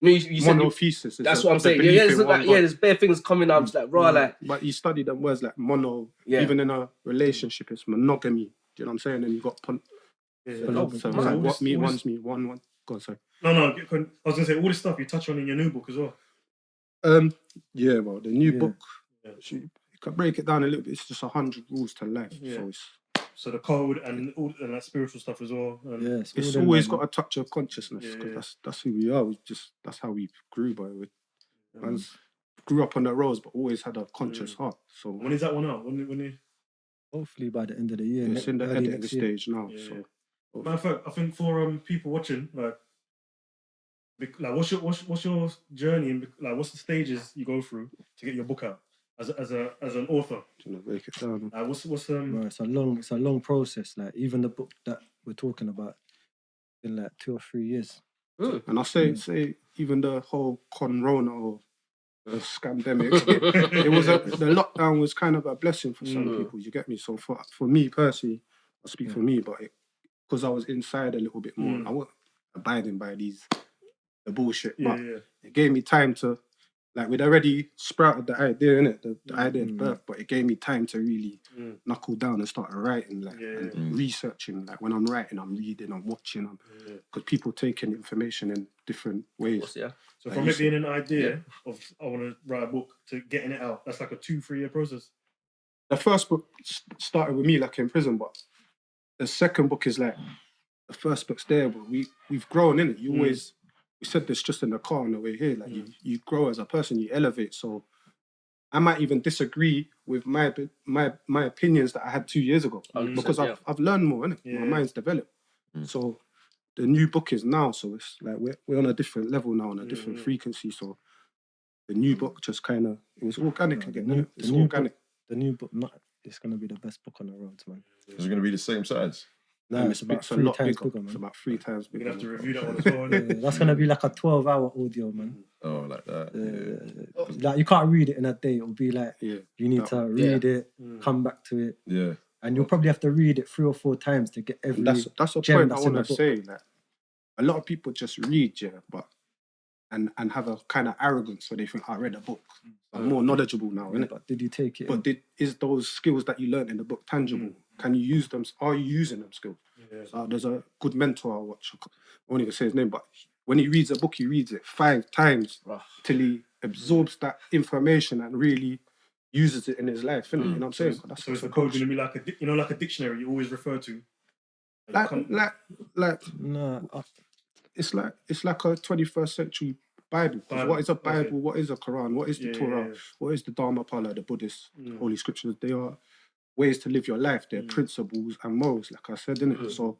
D: Monothesis.
A: That's what I'm saying. Yeah, there's bare things coming out. Just like raw, like.
D: But you study them words like mono. Yeah. Even in a relationship, it's monogamy. Do you know what I'm saying? And you got so it's like what me, one's me, one. Go on, sorry.
E: No. I was gonna say all this stuff you touch on in your new book as well.
D: Yeah, well, the new book, you can break it down a little bit. It's just 100 rules to life.
E: Yeah.
D: So
E: the code and all and that spiritual stuff as well.
D: It's always got a touch of consciousness because that's who we are. That's how we grew by it. Grew up on the roads, but always had a conscious heart. So
E: when is that one out? When
C: hopefully by the end of the year.
D: It's in the editing stage now.
E: Yeah. Matter of fact, I think for people watching, like what's your journey and like what's the stages you go through to get your book out as an author?
D: Break it down.
E: What's
C: it's a long process. Like even the book that we're talking about in like 2 or 3 years.
D: And I say even the whole corona or scandemic, it was the lockdown was kind of a blessing for some people. You get me? So for me personally, I speak for me, but because I was inside a little bit more, I wasn't abiding by the bullshit. But it gave me time to, like, we'd already sprouted the idea, innit? The idea of birth, but it gave me time to really knuckle down and start writing, and researching. Like when I'm writing, I'm reading, I'm watching, because people taking information in different ways.
A: Course, yeah.
E: So from it being an idea of I want to write a book to getting it out, that's like a 2-3 year process.
D: The first book started with me like in prison, but the second book is like the first book's there, but we've grown in it. You always, we said this just in the car on the way here, like you grow as a person, you elevate. So I might even disagree with my opinions that I had 2 years ago because I've learned more, innit? My mind's developed. So the new book is now, so it's like we're on a different level now, on a different frequency. So the new book just kind of, it was organic again. It's organic.
C: The new book, it's going to be the best book on the road, man.
B: Is it going to be the same size?
C: No, it's about 3 times bigger, man.
D: It's about 3 times bigger.
E: We're going to have to review that one as well.
C: That's going to be like a 12-hour audio, man.
B: Oh, like that.
C: Like you can't read it in a day. It'll be like you need to read it, come back to it.
B: Yeah.
C: And you'll probably have to read it 3 or 4 times to get every.
D: That's a point I want to say. Like a lot of people just read, but and have a kind of arrogance where they think I read a book. I'm more knowledgeable now, innit?
C: But did you take it?
D: But is those skills that you learned in the book tangible? Can you use them? Are you using them skills? So there's a good mentor I watch. I won't even say his name, but when he reads a book, he reads it 5 times till he absorbs that information and really uses it in his life. Innit? You know what I'm saying?
E: So is the code going to be like a dictionary you always refer to?
D: It's like a 21st century Bible. What is a Bible? What is a Quran? What is the Torah? What is the Dharmapala, the Buddhist holy scriptures? They are ways to live your life. They're principles and morals, like I said, innit? So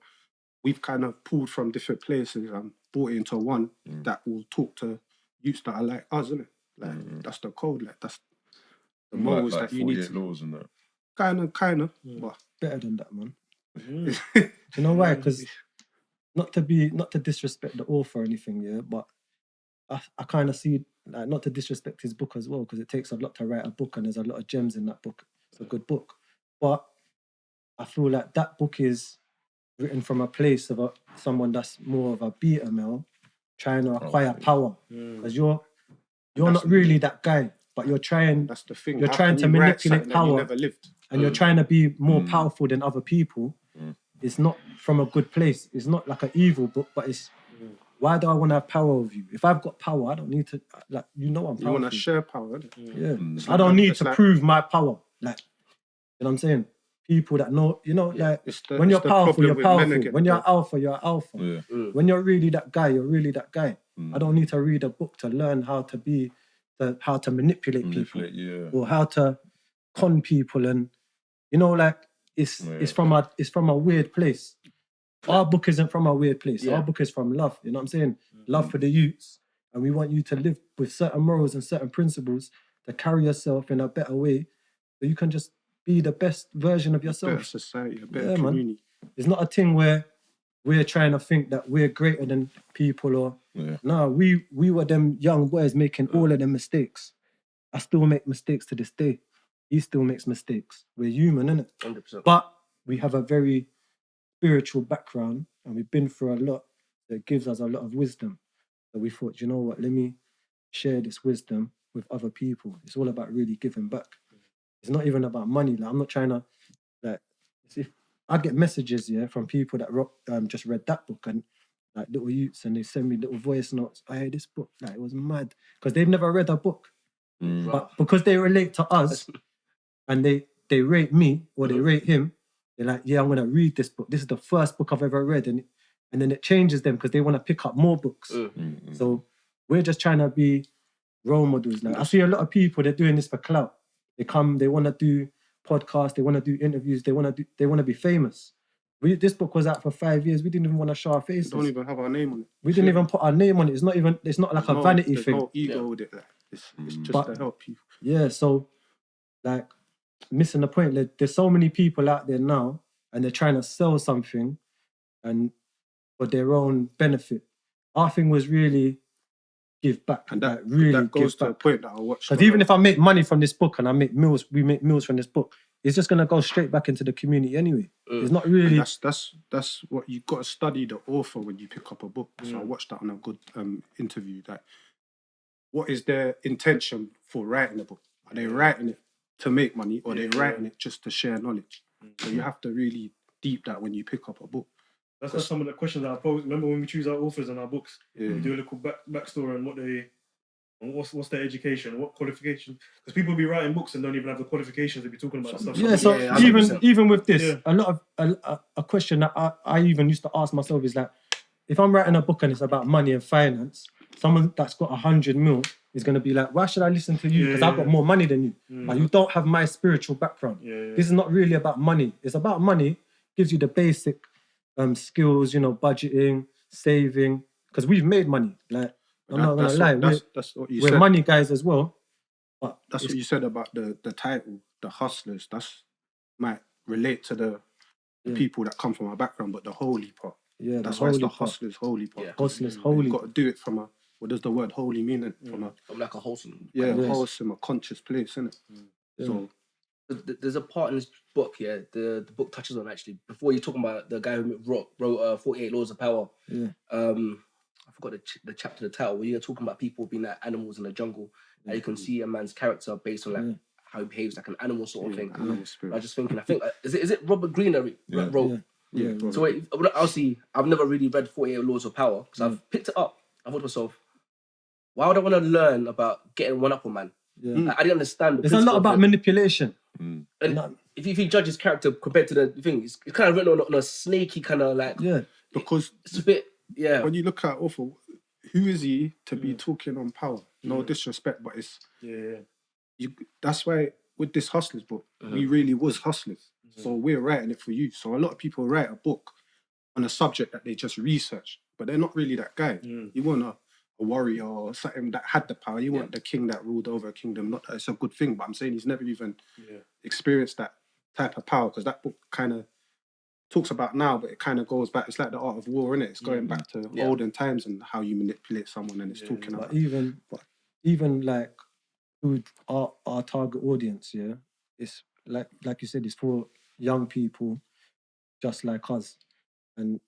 D: we've kind of pulled from different places and brought it into one that will talk to youths that are like us, innit? Like that's the code. Like that's the morals that you need.
B: Laws and that.
D: Kind of. But
C: better than that, man. Do you know why? Because not to disrespect the author or anything, but I kind of see like, not to disrespect his book as well, because it takes a lot to write a book, and there's a lot of gems in that book. It's a good book, but I feel like that book is written from a place of someone that's more of a beta male trying to acquire power, because you're not really that guy, but you're trying.
D: That's the thing.
C: You're
D: How
C: trying
D: can
C: to
D: you write
C: manipulate
D: something that you
C: power,
D: never lived?
C: and you're trying to be more powerful than other people. It's not from a good place. It's not like an evil book, but it's why do I want to have power over you? If I've got power, I don't need to, like, I'm powerful.
D: You want to share power, innit?
C: Yeah. I don't need to prove my power. Like, you know what I'm saying? People that know, like, when you're powerful, you're powerful. When you're alpha, you're alpha.
B: Yeah.
C: When you're really that guy, you're really that guy. I don't need to read a book to learn how to manipulate people, or how to con people, and like, it's from a weird place. Our book isn't from a weird place. Our book is from love. You know what I'm saying? Love for the youths, and we want you to live with certain morals and certain principles to carry yourself in a better way, so you can just be the best version of yourself.
D: A better society, a better community.
C: It's not a thing where we're trying to think that we're greater than people, or no, we were them young boys making all of them mistakes. I still make mistakes to this day. He still makes mistakes. We're human, innit?
A: 100%.
C: But we have a very spiritual background, and we've been through a lot that gives us a lot of wisdom. So we thought, you know what, let me share this wisdom with other people. It's all about really giving back. It's not even about money. Like, I'm not trying to, like, if I get messages from people that just read that book, and like little youths, and they send me little voice notes. Hey, this book, like, it was mad, because they've never read a book, but because they relate to us, and they rate me, or they rate him, they're like, yeah, I'm gonna read this book. This is the first book I've ever read, and then it changes them because they want to pick up more books. So we're just trying to be role models now. I see a lot of people, they're doing this for clout. They come, they want to do podcasts, they want to do interviews, they want to be famous. This book was out for 5 years. We didn't even want to show our faces.
D: We don't even have our name on it.
C: We didn't even put our name on it. It's not like a vanity thing.
D: There's no ego with it. Like, it's just to help people.
C: Yeah, so, like, missing the point. There's so many people out there now, and they're trying to sell something, and for their own benefit. Our thing was really give back,
D: and that
C: really
D: goes
C: give
D: to
C: back.
D: a point that I watched.
C: Because even if I make money from this book, and we make meals from this book, it's just gonna go straight back into the community anyway. It's not really.
D: And that's what you got to study the author when you pick up a book. So I watched that on a good interview. That what is their intention for writing a book? Are they writing it to make money, or are they writing it just to share knowledge? So you have to really deep that when you pick up a book.
E: That's some of the questions that I posed. Remember when we choose our authors in our books, we do a little backstory on what's their education, what qualification. Because people be writing books and don't even have the qualifications to be talking about stuff.
C: Yeah, so even with this, a lot of a question that I even used to ask myself is like, if I'm writing a book and it's about money and finance, someone that's got 100 mil is going to be like, why should I listen to you? Because I've got more money than you. But you don't have my spiritual background. This is not really about money. It's about money. Gives you the basic skills, budgeting, saving. Because we've made money. Like, I'm not going to lie.
D: That's what you said.
C: We're money guys as well. But
D: that's what you said about the title, the hustlers. That's might relate to the people that come from our background, but the holy part.
C: Yeah,
D: that's why it's the hustlers' holy part.
A: Yeah.
C: Hustlers holy.
D: You've got to do it from what does the word holy mean? From
A: like a wholesome.
D: Wholesome, a conscious place, isn't it?
C: Yeah.
D: So
A: there's a part in this book, the book touches on, actually, before you're talking about the guy who wrote 48 Laws of Power.
C: Yeah.
A: I forgot the chapter, the title, where you're talking about people being like animals in the jungle, and you can see a man's character based on like how he behaves like an animal sort of thing.
D: Animal spirit.
A: I was just thinking, is it Robert Greene that wrote?
C: Yeah.
A: So obviously, I've never really read 48 Laws of Power, because I've picked it up. I thought to myself, why would I want to learn about getting one up on man?
C: Yeah.
A: Like, I didn't understand the
C: It's a lot about manipulation.
A: And if you judge his character compared to the thing, it's kind of written on a snaky kind of like...
C: Yeah.
D: Because
A: it's a bit... Yeah.
D: When you look at author, who is he to be talking on power? No disrespect, but it's... That's why with this Hustlers book, we really was hustlers. So we're writing it for you. So a lot of people write a book on a subject that they just research, but they're not really that guy. You want a warrior or something that had the power. You want the king that ruled over a kingdom. Not that it's a good thing, but I'm saying he's never even experienced that type of power, because that book kind of talks about now, but it kind of goes back. It's like the art of war, innit? It's going back to olden times and how you manipulate someone, and it's talking about...
C: even like who our target audience, yeah, it's like you said, it's for young people just like us. And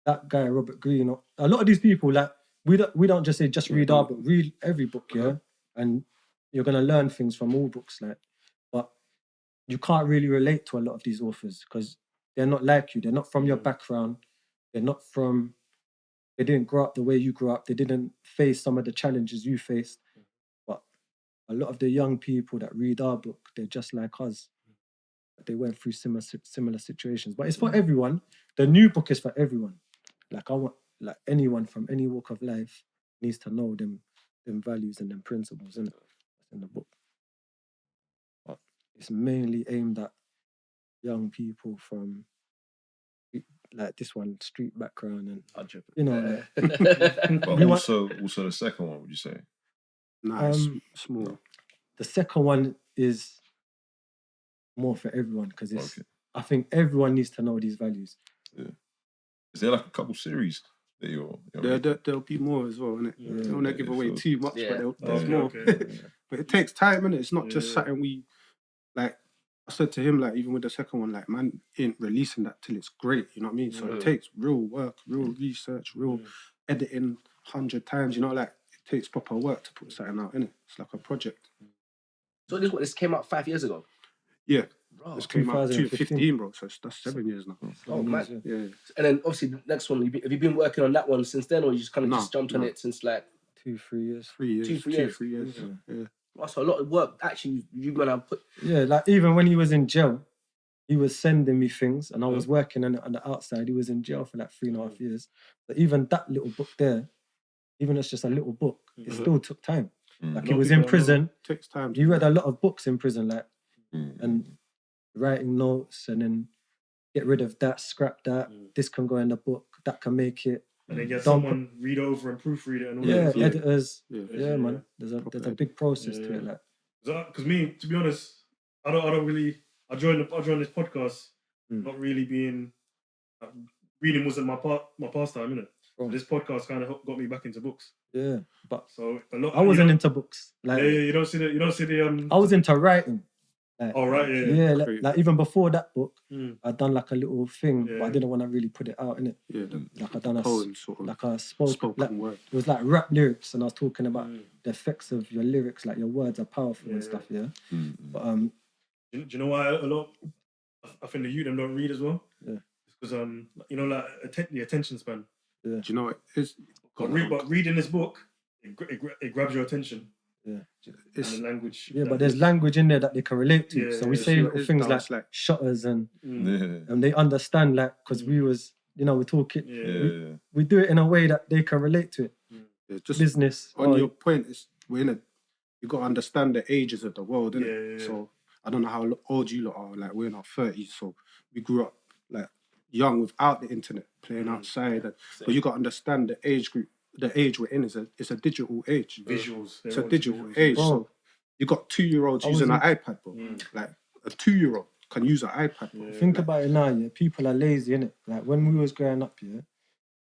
C: that guy Robert Greene, a lot of these people, like we don't just say just read our book, read every book, yeah, and you're gonna learn things from all books, like, but you can't really relate to a lot of these authors because they're not like you, they're not from your background, they didn't grow up the way you grew up, they didn't face some of the challenges you faced. But a lot of the young people that read our book, they're just like us. They went through similar situations. But it's for everyone. The new book is for everyone. Like I want, like anyone from any walk of life needs to know them values and them principles in the book. But it's mainly aimed at young people from like this one, street background, and you know,
B: But
C: we
B: also the second one, would you say?
D: Nice, small.
C: The second one is more for everyone because it's.
B: Okay.
C: I think everyone needs to know these values.
B: Yeah. Is there like a couple series that you're
D: There'll be more as well, innit?
C: Yeah.
D: Don't want to give away too much,
A: Yeah.
D: but there's
E: Okay,
D: more.
E: okay.
D: But it takes time, innit? It's not just
E: Yeah.
D: something we like. I said to him, like, even with the second one, like, man, ain't releasing that till it's great. You know what I mean? So it takes real work, real research, real editing 100 times. You know, like it takes proper work to put something out, innit? It's like a project.
A: So this came out 5 years ago.
D: Yeah.
A: Bro.
D: This came out
C: 2015.
D: 2015, bro. So that's 7 years now.
A: Oh man.
D: Yeah.
A: And then obviously the next one, have you been working on that one since then, or you just kind of
D: No,
A: just jumped on
D: no.
A: it since like
C: 2-3 years.
D: 3 years.
A: 3 years.
D: Yeah.
A: that's a lot of work actually you gonna put.
C: Yeah, like even when he was in jail, he was sending me things and I was working on it on the outside. He was in jail for like 3.5 years. But even that little book there, even it's just a little book, it still took time. Like he was in prison.
D: Takes time.
C: He read a lot of books in prison, like, and writing notes and then get rid of that, scrap that. This can go in the book, that can make it.
E: And then get someone read over and proofread it and all that.
C: Editors.
D: Yeah.
C: Yeah, man. There's a big process to it, like.
E: Because me, to be honest, I don't really. I joined this podcast, not really being. Reading wasn't my pastime, innit? So this podcast kind of got me back into books.
C: Yeah, but
E: so a lot.
C: I wasn't into books. Like,
E: you don't see the.
C: I was into writing. Like,
E: right,
C: like even before that book, I'd done like a little thing,
E: Yeah.
C: but I didn't want to really put it out in it.
D: Yeah,
C: Like I done a
D: poem sort of,
C: like a
D: spoken
C: like,
D: word.
C: It was like rap lyrics, and I was talking about the effects of your lyrics, like your words are powerful and stuff. Yeah, but
E: Do you know why a lot? I think the youth them don't read as well.
C: Yeah,
E: it's because you know, like the attention span.
C: Yeah,
D: do you know what it is?
E: But reading this book, it grabs your attention.
C: Yeah,
E: it's the language.
C: Yeah, but there's language in there that they can relate to. So we say little things like shutters and they understand, like, because we was, you know, we're talking. We do it in a way that they can relate to it.
D: Yeah, just
C: business.
D: On your point, is you got to understand the ages of the world, innit?
E: Yeah.
D: So I don't know how old you lot are. Like, we're in our 30s, so we grew up like young without the internet, playing outside. But you got to understand the age group. The age we're in is a digital age.
E: Visuals.
D: It's a digital age. So you got 2-year-olds using an iPad, bro. Like a 2-year-old can use an iPad. Bro.
C: Think about it now, yeah. People are lazy, innit? Like when we was growing up, yeah,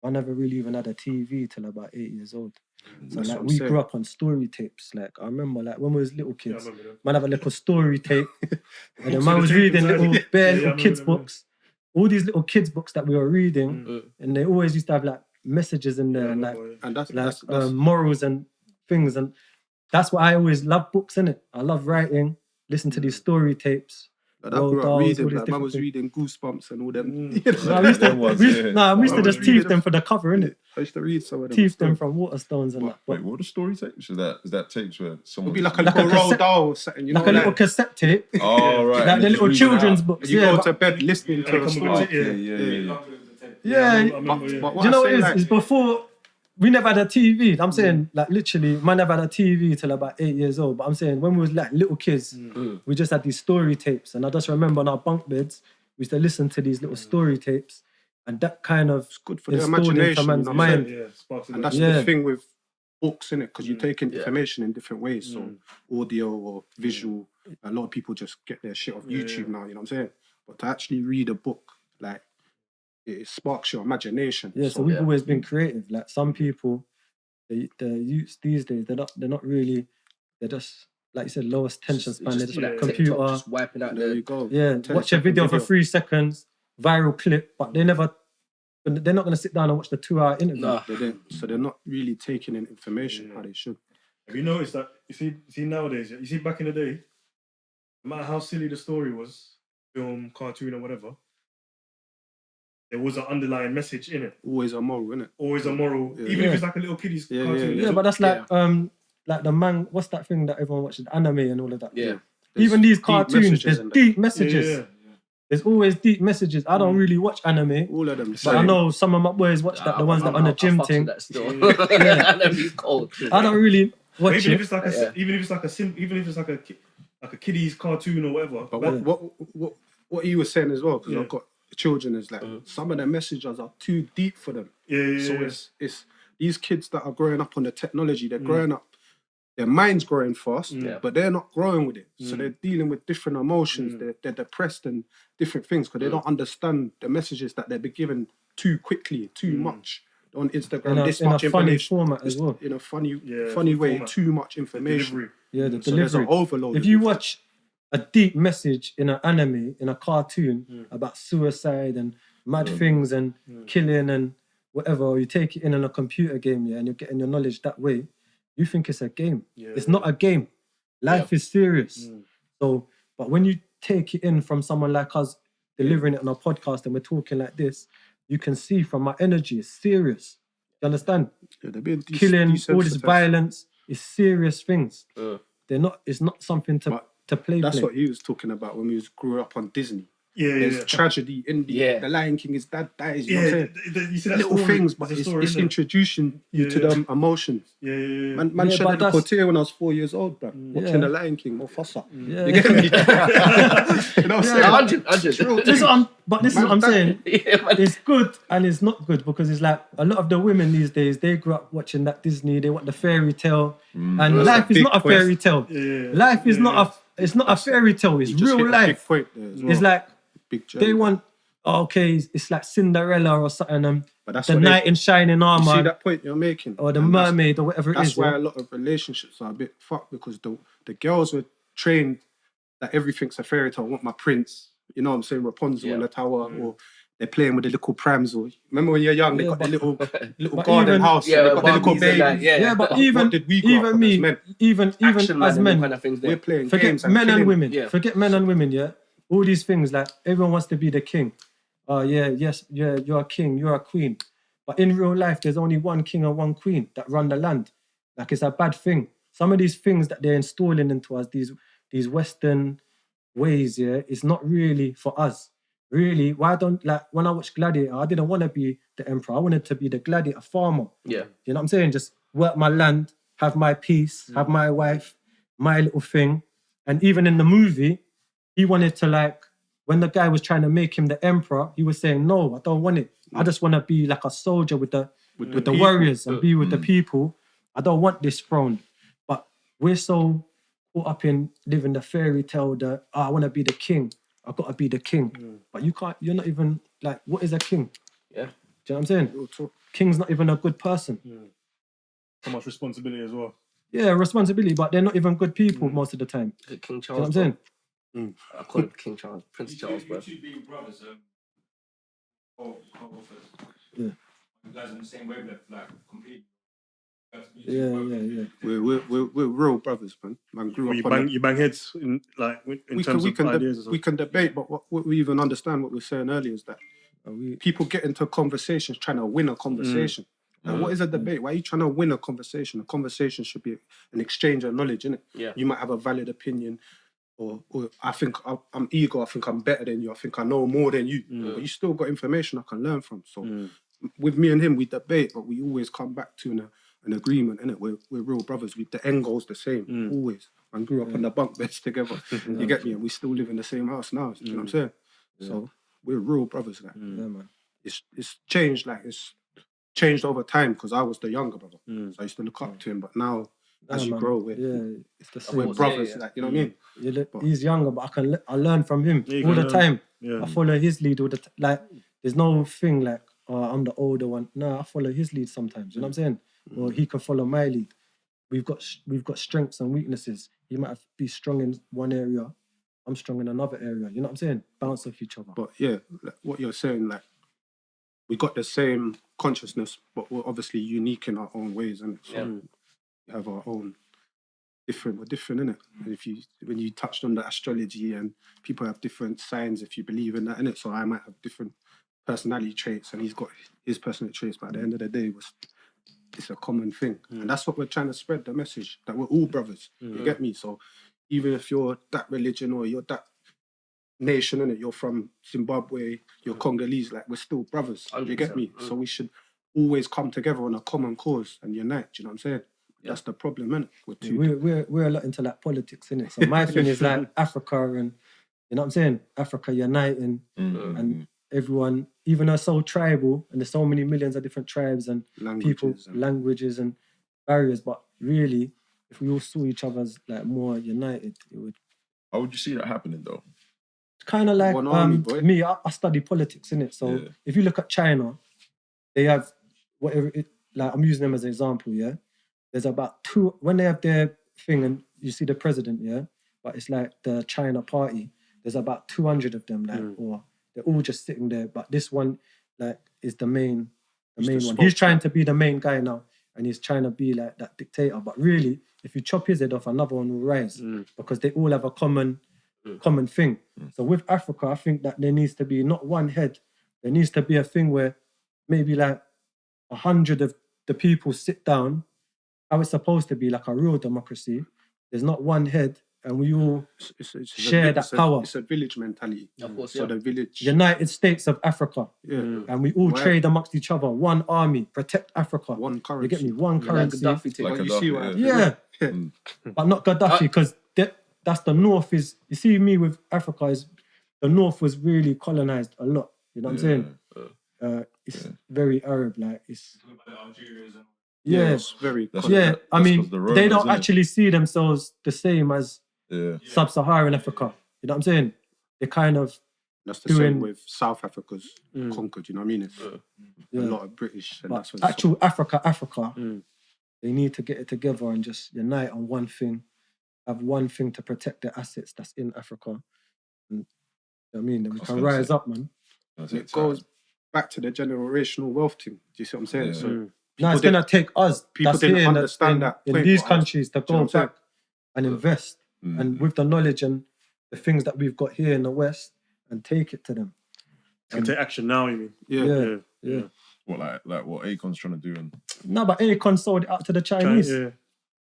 C: I never really even had a TV till about 8 years old. So
D: That's
C: like
D: what
C: we
D: I'm saying.
C: grew up on story tapes. Like I remember, like when we was little kids, man have a little story tape, and then man was reading little bare little kids books. All these little kids books that we were reading, and they always used to have like messages in there, and like that's morals and things, and that's why I always love books, innit? I love writing, listen to these story tapes.
D: Like, I grew up reading, like, man was reading Goosebumps and all them.
C: We used to just teeth them for the cover, innit?
D: I used to read some of them.
C: Teeth them from Waterstones and that.
B: Wait, what are the story tapes? Is that tapes where someone...
D: It'd be like a little Roald Dahl or something, you know?
C: Like a little cassette tape.
B: Oh, right.
C: Like the little children's books.
D: You go to bed listening to a story.
C: Yeah.
D: But
C: you know what it is? It's before... We never had a TV. I'm saying, like, literally, man never had a TV till about 8 years old. But I'm saying, when we was like little kids, we just had these story tapes. And I just remember on our bunk beds, we used to listen to these little story tapes. And that kind of
D: good for the imagination,
C: man's mind.
D: And that's the thing with books, innit? Because you take in information in different ways. So audio or visual. A lot of people just get their shit off YouTube now, you know what I'm saying? But to actually read a book, like, it sparks your imagination.
C: Yeah, so we've always been creative. Like some people, the youths these days, they're not really, they're just, like you said, lowest attention span. They're just
E: yeah,
C: computer.
A: TikTok just wiping out
D: There
A: the.
D: you go.
C: Yeah,
D: 10
C: watch a
D: second
C: video for 3 seconds, viral clip, but they're not going to sit down and watch the 2-hour interview.
A: Nah.
D: So they're not really taking in information how they should.
E: Have you noticed that? You see nowadays, you see back in the day, no matter how silly the story was, film, cartoon, or whatever, there was an underlying message in it.
D: Always a moral, innit?
E: Always a moral, even if it's like a little kiddie's cartoon.
C: Yeah, but that's like the man. What's that thing that everyone watches? Anime and all of that.
A: Yeah.
C: Even these
D: deep
C: cartoons,
D: messages
C: there's
D: in
C: deep messages.
E: Yeah.
C: There's always deep messages. I don't really watch anime,
D: All of them.
C: but I know some of my boys watch that. The ones that on the gym thing.
A: That still. I know he's cold.
C: I don't really watch
E: Even
C: it.
E: if it's like a kiddie's cartoon or whatever.
D: But what you were saying as well, because I've got children, is like some of the messages are too deep for them. It's these kids that are growing up on the technology. They're growing up. Their mind's growing fast, but they're not growing with it. So they're dealing with different emotions. They're depressed and different things because they don't understand the messages that they're being given too quickly, too much on Instagram. This much
C: in a funny
D: information
C: format as well.
D: in a funny way.
E: format.
D: Too much information.
C: Yeah, the
D: So there's an
C: delivery.
D: overload.
C: If you watch a deep message in an anime, in a cartoon about suicide and mad things and killing and whatever, or you take it in a computer game, and you're getting your knowledge that way, you think it's a game. It's not a game. Life is serious. So, but when you take it in from someone like us delivering it on a podcast and we're talking like this, you can see from my energy, it's serious. You understand?
D: Yeah, they're being
C: Killing, all this
D: desensitized.
C: violence is serious things. They're not. It's not something to play.
D: That's what he was talking about when we grew up on Disney.
E: Yeah,
D: There's tragedy in the Lion King, his dad dies. You know what I'm saying?
E: You see that
D: Little
E: story,
D: things, but it's introducing you to them emotions. Man
C: Yeah,
D: shed
C: but
D: a tear when I was 4 years old, bro. Watching the Lion King, Mufasa.
C: Yeah.
D: You get me? You know what I'm saying?
A: 100.
C: This is what I'm saying.
A: Yeah, man.
C: It's good and it's not good because it's like a lot of the women these days, they grew up watching that Disney, they want the fairy tale. And life is not a fairy tale. Life is not a fairy tale, it's real life. It's like they want, it's like Cinderella or something,
D: But that's
C: the knight in shining
D: You see
C: armor
D: that point you're making?
C: or the
D: And
C: mermaid or whatever it
D: That's
C: is.
D: why a lot of relationships are a bit fucked because the girls were trained that everything's a fairy tale. I want my prince, you know what I'm saying? Rapunzel in the tower, or they're playing with the little prams. Or remember when you're young, they got the little garden house.
C: Yeah,
D: they got the little
A: Barbies and
D: baby.
A: that, yeah.
C: But
D: What
C: even
D: did we grow up on as men?
C: even
A: Action
C: as
A: man and
C: men,
A: kind of things
D: We're
A: there.
D: playing
C: forget
D: games
C: men and
D: killing.
C: women.
A: Yeah.
C: Forget men and women. Yeah, all these things like everyone wants to be the king. You're a king, you're a queen. But in real life, there's only one king and one queen that run the land. Like it's a bad thing. Some of these things that they're installing into us, these Western ways, it's not really for us. Really, why don't, like when I watched Gladiator, I didn't want to be the emperor. I wanted to be the gladiator farmer.
A: Yeah.
C: You know what I'm saying? Just work my land, have my peace, have my wife, my little thing. And even in the movie, he wanted to when the guy was trying to make him the emperor, he was saying, no, I don't want it. I just want to be like a soldier with the warriors and be with the people. I don't want this throne. But we're so caught up in living the fairy tale that I want to be the king. I've got to be the king. But you're not even what is a king?
A: Yeah.
C: Do you know what I'm saying? King's not even a good person.
E: So much responsibility as well.
C: Yeah, responsibility, but they're not even good people most of the time.
A: King
C: Do you know
A: Charles.
C: what I'm saying?
A: I call him King Charles, Prince Charles, bro.
F: You two being brothers, co-authors.
C: Yeah.
F: You guys on the same wavelength, completely.
C: Yeah.
D: We're real brothers, man. Man grew up on
E: You bang heads in terms of ideas or something.
D: we can debate, but what we even understand what we were saying earlier is that people get into conversations trying to win a conversation. Like, what is a debate? Why are you trying to win a conversation? A conversation should be an exchange of knowledge, innit?
A: Yeah.
D: You might have a valid opinion, or I think I'm ego, I think I'm better than you, I think I know more than you. But you still got information I can learn from. So with me and him, we debate, but we always come back to an agreement, innit? We're real brothers. The end goal's the same, always. I grew up on the bunk beds together. You get me? And we still live in the same house now. Do you know what I'm saying? Yeah. So we're real brothers.
C: Yeah, man.
D: It's changed. It's changed over time because I was the younger brother. So I used to look up to him. But now, as you grow,
C: it's the same.
D: we're brothers. You know what I mean?
C: He's younger, but I learn from him all the time.
E: Yeah.
C: I follow his lead all the time. There's no thing I'm the older one. No, I follow his lead sometimes. You know what I'm saying? Or he can follow my lead. We've got strengths and weaknesses. He might be strong in one area. I'm strong in another area. You know what I'm saying? Bounce off each other.
D: But yeah, like what you're saying, like we got the same consciousness, but we're obviously unique in our own ways, and so we have our own we're different, innit? And when you touched on the astrology, and people have different signs if you believe in that, innit? So I might have different personality traits, and he's got his personality traits, but at the end of the day, it's a common thing. And that's what we're trying to spread, the message, that we're all brothers. You get me? So even if you're that religion or you're that nation, innit? You're from Zimbabwe, you're Congolese, like we're still brothers. You get me? So we should always come together on a common cause and unite. Do you know what I'm saying? That's the problem, innit?
C: We're a lot into like politics, innit? So my thing is like Africa, and you know what I'm saying? Africa uniting and everyone, even though it's so tribal and there's so many millions of different tribes and languages and barriers, but really, if we all saw each other as like more united, it would.
B: How would you see that happening though?
C: Kind of like me, I study politics, innit? So if you look at China, they have whatever like I'm using them as an example, yeah. There's about when they have their thing and you see the president, yeah, but it's like the China party. There's about 200 of them, like, or they're all just sitting there. But this one, like, is the main one. He's trying to be the main guy now, and he's trying to be like that dictator. But really, if you chop his head off, another one will rise because they all have a common thing. So with Africa, I think that there needs to be not one head. There needs to be a thing where maybe like 100 of the people sit down. How it's supposed to be, like a real democracy. There's not one head, and we all share that power.
D: It's a village mentality.
A: Of course,
D: so the village.
C: United States of Africa. And we all trade amongst each other. One army, protect Africa.
D: One currency.
C: You get me? One currency.
A: Like Gaddafi,
B: Like
D: you see what
C: But not Gaddafi, because that's the North is. You see me with Africa is the North was really colonized a lot. You know what I'm saying? It's very Arab, like it's.
D: it's very.
C: I mean, they don't actually see themselves the same as sub-Saharan Africa. You know what I'm saying? They kind of.
D: That's the same with South Africa's conquered. You know what I mean? It's a lot of British. And
C: but that's actual Africa. They need to get it together and just unite on one thing. Have one thing to protect the assets that's in Africa. And, you know what I mean? Then we can rise up, man.
D: It goes back to the generational wealth thing. Do you see what I'm saying? So.
C: No, it's going to take us.
D: People didn't understand that
C: in these countries to go back and invest and with the knowledge and the things that we've got here in the West and take it to them.
E: And take action now, you mean?
C: Yeah.
B: What like what Akon's trying to do? And
C: no, but Akon sold it out to the Chinese.
D: You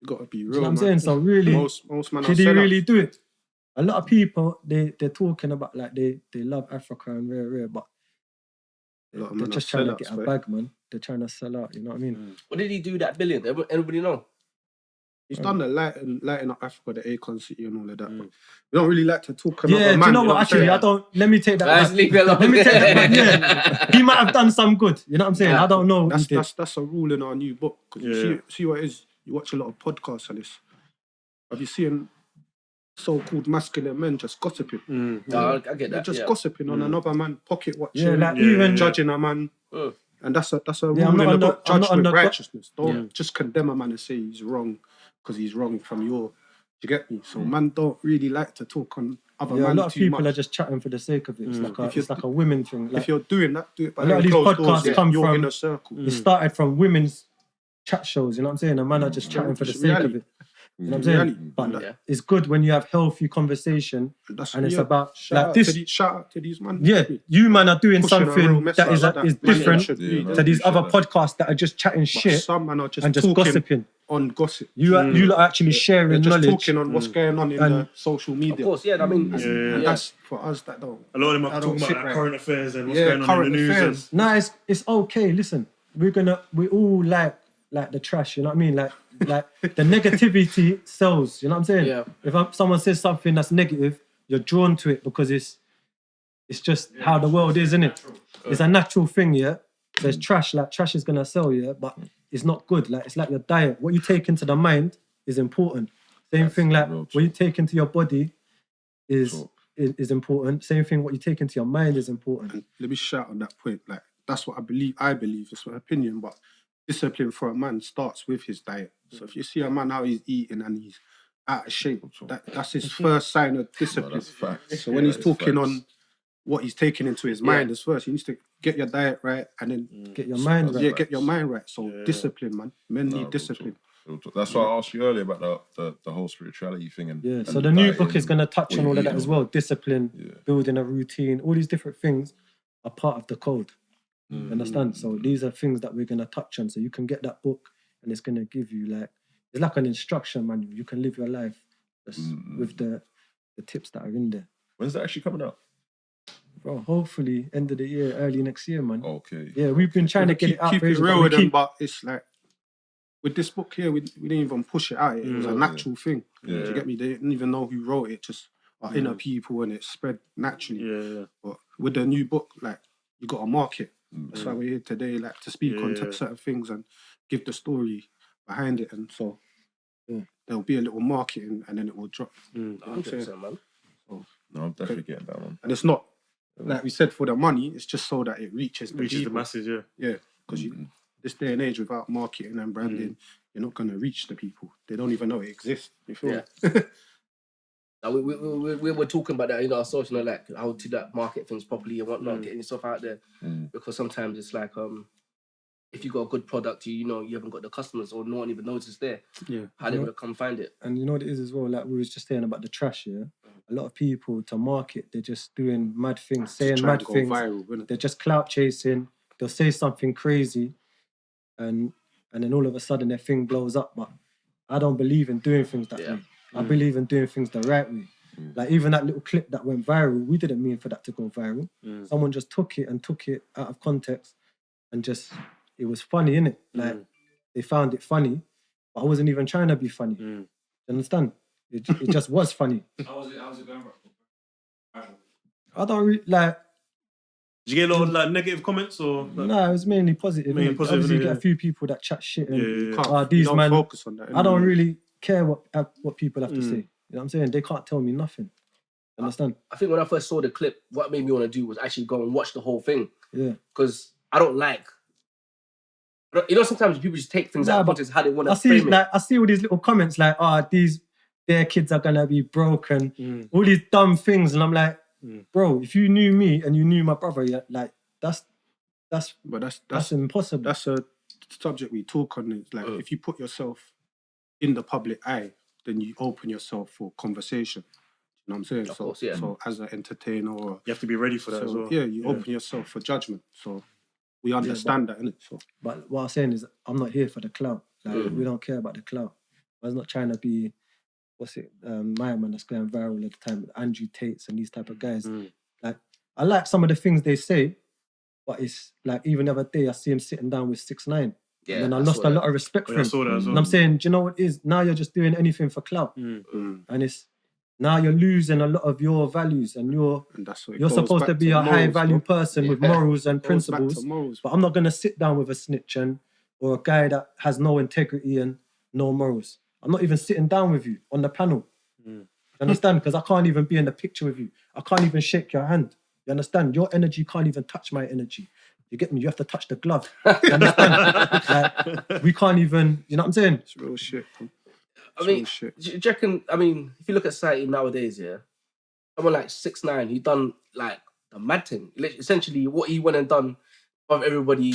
D: got to be real.
C: You know what I'm saying? So really,
D: most man
C: did he really do it? A lot of people they're talking about like they love Africa and rare, but they're just trying to get a bag, man. They're trying to sell out, you know what I mean?
A: What did he do that billion? Everybody know?
D: He's done the lighting up Africa, the Akon City and all of that. But we don't really like to talk about
C: do you know what? Actually, I don't. Let me take that back.
A: Leave it alone.
C: Let me take that back. He might have done some good. You know what I'm saying? I don't know.
D: That's a rule in our new book. You see what it is? You watch a lot of podcasts on this. Have you seen so-called masculine men just gossiping?
A: No, I get that.
D: They're just gossiping on another man, pocket watching,
C: even
D: judging a man. And that's a rule in the book. Judge with righteousness. Don't just condemn a man and say he's wrong because he's wrong from your. You get me? So man don't really like to talk on other men.
C: A lot of people
D: much.
C: are just chatting for the sake of it. It's like a women thing. Like,
D: if you're doing that, do it by
C: a lot of these podcasts come
D: your
C: from
D: inner circle.
C: It started from women's chat shows. You know what I'm saying? And man are just chatting for the sake of it. You know what I'm saying? But it's good when you have healthy conversation and it's about like this.
D: Shout out to these man.
C: Yeah, you man are doing something that is different to these other podcasts that are just chatting shit
D: some man are just
C: and just gossiping.
D: On gossip.
C: You lot are actually sharing
D: just
C: knowledge.
D: Talking on what's going on in the social media.
A: Of course, I mean,
D: that's for us that don't.
E: A lot of them are talking about like current affairs and what's going on in the news.
C: No, it's okay. Listen, we all like the trash. You know what I mean? Like the negativity sells. You know what I'm saying?
A: Yeah.
C: If someone says something that's negative, you're drawn to it because it's just how the world is, isn't it? It's a natural thing, yeah. There's trash. Like trash is gonna sell, yeah, but it's not good. Like it's like your diet. What you take into the mind is important. Same thing, like what you take into your body is important. Same thing, what you take into your mind is important.
D: And let me shout on that point. Like that's what I believe, it's my opinion, but discipline for a man starts with his diet. So if you see a man how he's eating and he's out of shape, that's his first sign of
B: No,
D: discipline.
B: that's facts.
D: So when he's
B: it's
D: talking
B: facts.
D: on what he's taking into his mind is first, you need to get your diet right and then
C: Get your mind right.
D: get your mind right. So discipline, man. Men
B: No,
D: need
B: real
D: discipline.
B: talk. That's why I asked you earlier about the whole spirituality thing. And
C: So
B: and
C: the new
B: dieting
C: book is going to touch
B: what
C: on
B: you
C: all of
B: eat
C: that
B: and
C: as
B: all
C: well. Discipline,
B: Yeah.
C: building a routine, all these different things are part of the code. You understand? So these are things that we're going to touch on. So you can get that book and it's going to give you it's like an instruction manual. You can live your life just with the tips that are in there.
B: When's that actually coming out?
C: Bro, hopefully end of the year, early next year, man.
B: Okay.
C: Yeah, we've been trying to get it out
D: Keep
C: for
D: it
C: ages, but
D: real
C: we
D: with them,
C: keep-
D: but it's like with this book here, we didn't even push it out. It was a natural thing. Do you get me? They didn't even know who wrote it. Just our inner people, and it spread naturally.
E: Yeah.
D: But with the new book, like you got to market. That's why we're here today, like to speak on certain things and give the story behind it. And so there'll be a little marketing, and then it will drop.
A: 100%, man.
B: No, I'm definitely getting that one.
D: And it's not like we said for the money. It's just so that it reaches the
E: Reaches the
D: people.
E: masses, yeah.
D: Yeah, because this day and age, without marketing and branding, you're not gonna reach the people. They don't even know it exists. You feel me?
A: Now, we were talking about that in our social, you know, like how to that market things properly and whatnot, getting yourself out there. Because sometimes it's like, if you got a good product, you know, you haven't got the customers or no one even knows it's there.
D: Yeah.
A: How they gonna come find it?
C: And you know what it is as well, like we was just saying about the trash, yeah? A lot of people to market, they're just doing mad things, saying
D: trying
C: mad
D: to go
C: things.
D: viral, innit?
C: They're just clout chasing. They'll say something crazy and then all of a sudden their thing blows up. But I don't believe in doing things that way. I believe in doing things the right way. Like even that little clip that went viral, we didn't mean for that to go viral. Someone just took it out of context and just, it was funny, innit? Like they found it funny, but I wasn't even trying to be funny. You understand? It just was funny.
F: How was it going?
C: I don't really, like,
E: Did you get a lot of like negative comments or? Like,
C: no, it was mainly positive.
E: Mainly
C: innit?
E: positive,
C: Obviously, you
E: innit,
C: get a
E: yeah.
C: few people that chat shit and
E: Yeah.
D: You
C: these
D: don't
C: man,
D: focus on that.
C: I don't really care what people have to say. You know what I'm saying? They can't tell me nothing. Understand?
A: I think when I first saw the clip, what made me want to do was actually go and watch the whole thing.
C: Yeah.
A: Because I don't like, you know, sometimes people just take things out of context how they want to
C: I see,
A: frame it.
C: like, I see all these little comments like, their kids are gonna be broken, all these dumb things, and I'm like, bro, if you knew me and you knew my brother, yeah, like that's impossible.
D: That's a subject we talk on. It's like if you put yourself in the public eye, then you open yourself for conversation. You know what I'm saying?
A: Of course, yeah.
D: So as an entertainer, or
E: you have to be ready for that as well.
D: Yeah, you open yourself for judgment. So we understand that, innit? So,
C: but what I'm saying is, I'm not here for the clout. Like we don't care about the clout. I was not trying to be, my man that's going viral at the time, Andrew Tates and these type of guys. Like I like some of the things they say, but it's like even the other day I see him sitting down with 6ix9ine.
A: Yeah,
C: and then I lost a lot of respect for him.
E: I saw that as well.
C: And I'm saying, do you know what it is? Now you're just doing anything for clout. And it's now you're losing a lot of your values and you're supposed to be a high value person with morals and principles. But I'm not gonna sit down with a snitch or a guy that has no integrity and no morals. I'm not even sitting down with you on the panel. You understand? Because I can't even be in the picture with you. I can't even shake your hand. You understand? Your energy can't even touch my energy. You get me? You have to touch the glove. You understand? Like, we can't even, you know what I'm saying?
D: it's real shit.
A: I mean, do you reckon, I mean, if you look at society nowadays, yeah, someone like 6ix9ine, he done like the mad thing. Essentially, what he went and done of everybody,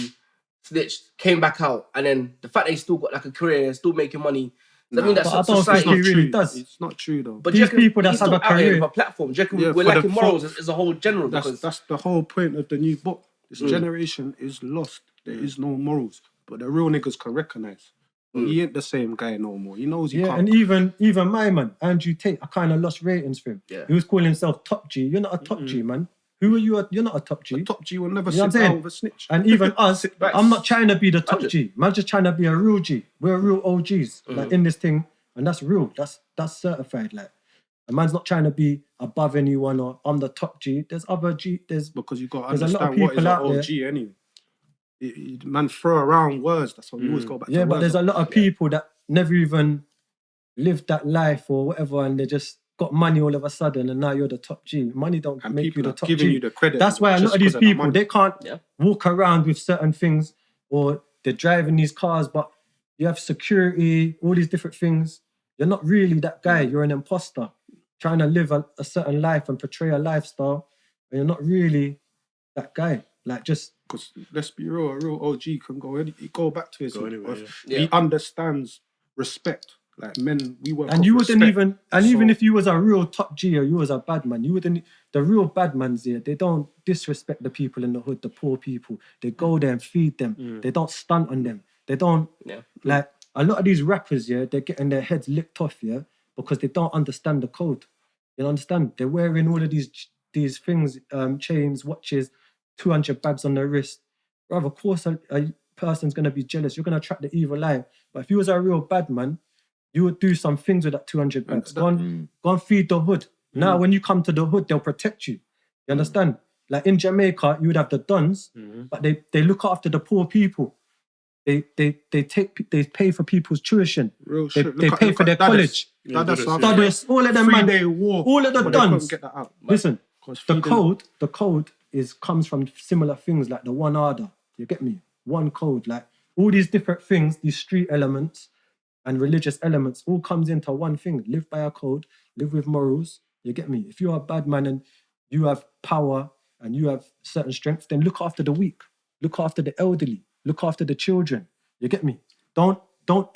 A: snitched, came back out, and then the fact that he still got like a career, still making money. I mean, that's
C: I don't think he really does.
D: It's not true though.
A: But
C: these people that have a career
A: with a platform. Do you reckon we're
D: for
A: lacking
D: the
A: morals
D: folk,
A: as a whole general? Because
D: That's the whole point of the new book. This generation is lost. There is no morals. But the real niggas can recognize. He ain't the same guy no more. He knows he can't.
C: And even my man, Andrew Tate, I kind of lost ratings for him.
A: Yeah.
C: He was calling himself top G. You're not a top G, man. Who are you? You're not a top G.
D: A top G will never
C: You know what
D: sit
C: I'm
D: down
C: saying?
D: with a snitch.
C: And even us,
A: back.
C: I'm not trying to be the top
A: 100.
C: G. Man, just trying to be a real G. We're real OGs, like in this thing, and that's real. That's certified. Like, a man's not trying to be above anyone or I'm the top G. There's other G.
D: Because you got to
C: there's a lot of
D: understand what is
C: people
D: an
C: out there.
D: OG anyway. Man throw around words. That's why we always go back to
C: Yeah,
D: words.
C: but there's a lot of people that never even lived that life or whatever, and they're just got money all of a sudden and now you're the top G. Money don't
D: And
C: make you
D: people
C: the
D: are
C: top
D: giving
C: G.
D: you the credit.
C: That's why a lot
D: just
C: of these
D: 'cause the
C: people,
D: money.
C: they can't
A: Yeah.
C: walk around with certain things, or they're driving these cars, but you have security, all these different things. You're not really that guy. You're an imposter trying to live a certain life and portray a lifestyle, and you're not really that guy. Like, just
D: Because let's be real, a real OG can go back to his
E: Go
D: man.
E: anywhere,
D: If
A: yeah.
D: He understands respect. Like men, we work
C: and
D: off
C: you wouldn't
D: respect.
C: even, and even
D: So-
C: if you was a real top G or you was a bad man, you wouldn't. The real bad mans here, they don't disrespect the people in the hood, the poor people. They go there and feed them. They don't stunt on them. They don't
A: Yeah.
C: like a lot of these rappers. Yeah, they're getting their heads licked off. Yeah, because they don't understand the code. You understand? They're wearing all of these things, chains, watches, 200 bags on their wrist. Brother, of course, a person's gonna be jealous. You're gonna attract the evil eye. But if you was a real bad man, you would do some things with that 200 bags. Go and feed the hood. Now, when you come to the hood, they'll protect you. You understand? Like in Jamaica, you would have the dons, but they look after the poor people. They pay for people's tuition.
D: Real
C: They,
D: shit.
C: they pay for their college.
D: That's
C: Studies, all of them, man.
D: 3-day war.
C: All of the
D: but they couldn't
C: dons.
D: get that out.
C: Listen,
D: 'Cause
C: the
D: feeding-
C: code comes from similar things like the one order. You get me? One code, like all these different things, these street elements and religious elements, all comes into one thing. Live by a code, live with morals. You get me? If you're a bad man and you have power and you have certain strength, then look after the weak, look after the elderly, look after the children. You get me? Don't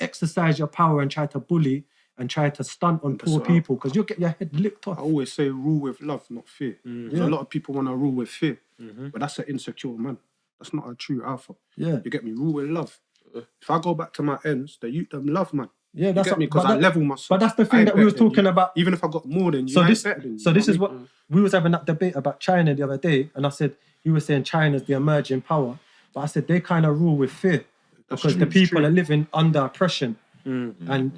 C: exercise your power and try to bully and try to stunt on poor
D: what I-
C: people, because you'll get your head licked off.
D: I always say rule with love, not fear. So a lot of people want to rule with fear, but that's an insecure man. That's not a true alpha.
C: Yeah.
D: You get me? Rule with love. If I go back to my ends, the youth them love, man.
C: Yeah,
D: You
C: that's
D: get me? Because
C: but
D: I
C: that-
D: level myself.
C: But that's the
D: I
C: thing
D: ain't
C: that we was
D: better than
C: talking
D: you.
C: about.
D: Even if I got more than you,
C: So
D: I ain't
C: this,
D: better than you.
C: so
D: you
C: this
D: know
C: is
D: what I
C: what
D: mean?
C: we was having that debate about China the other day, and I said you were saying China's the emerging power, but I said they kind of rule with fear because the people are living under oppression, and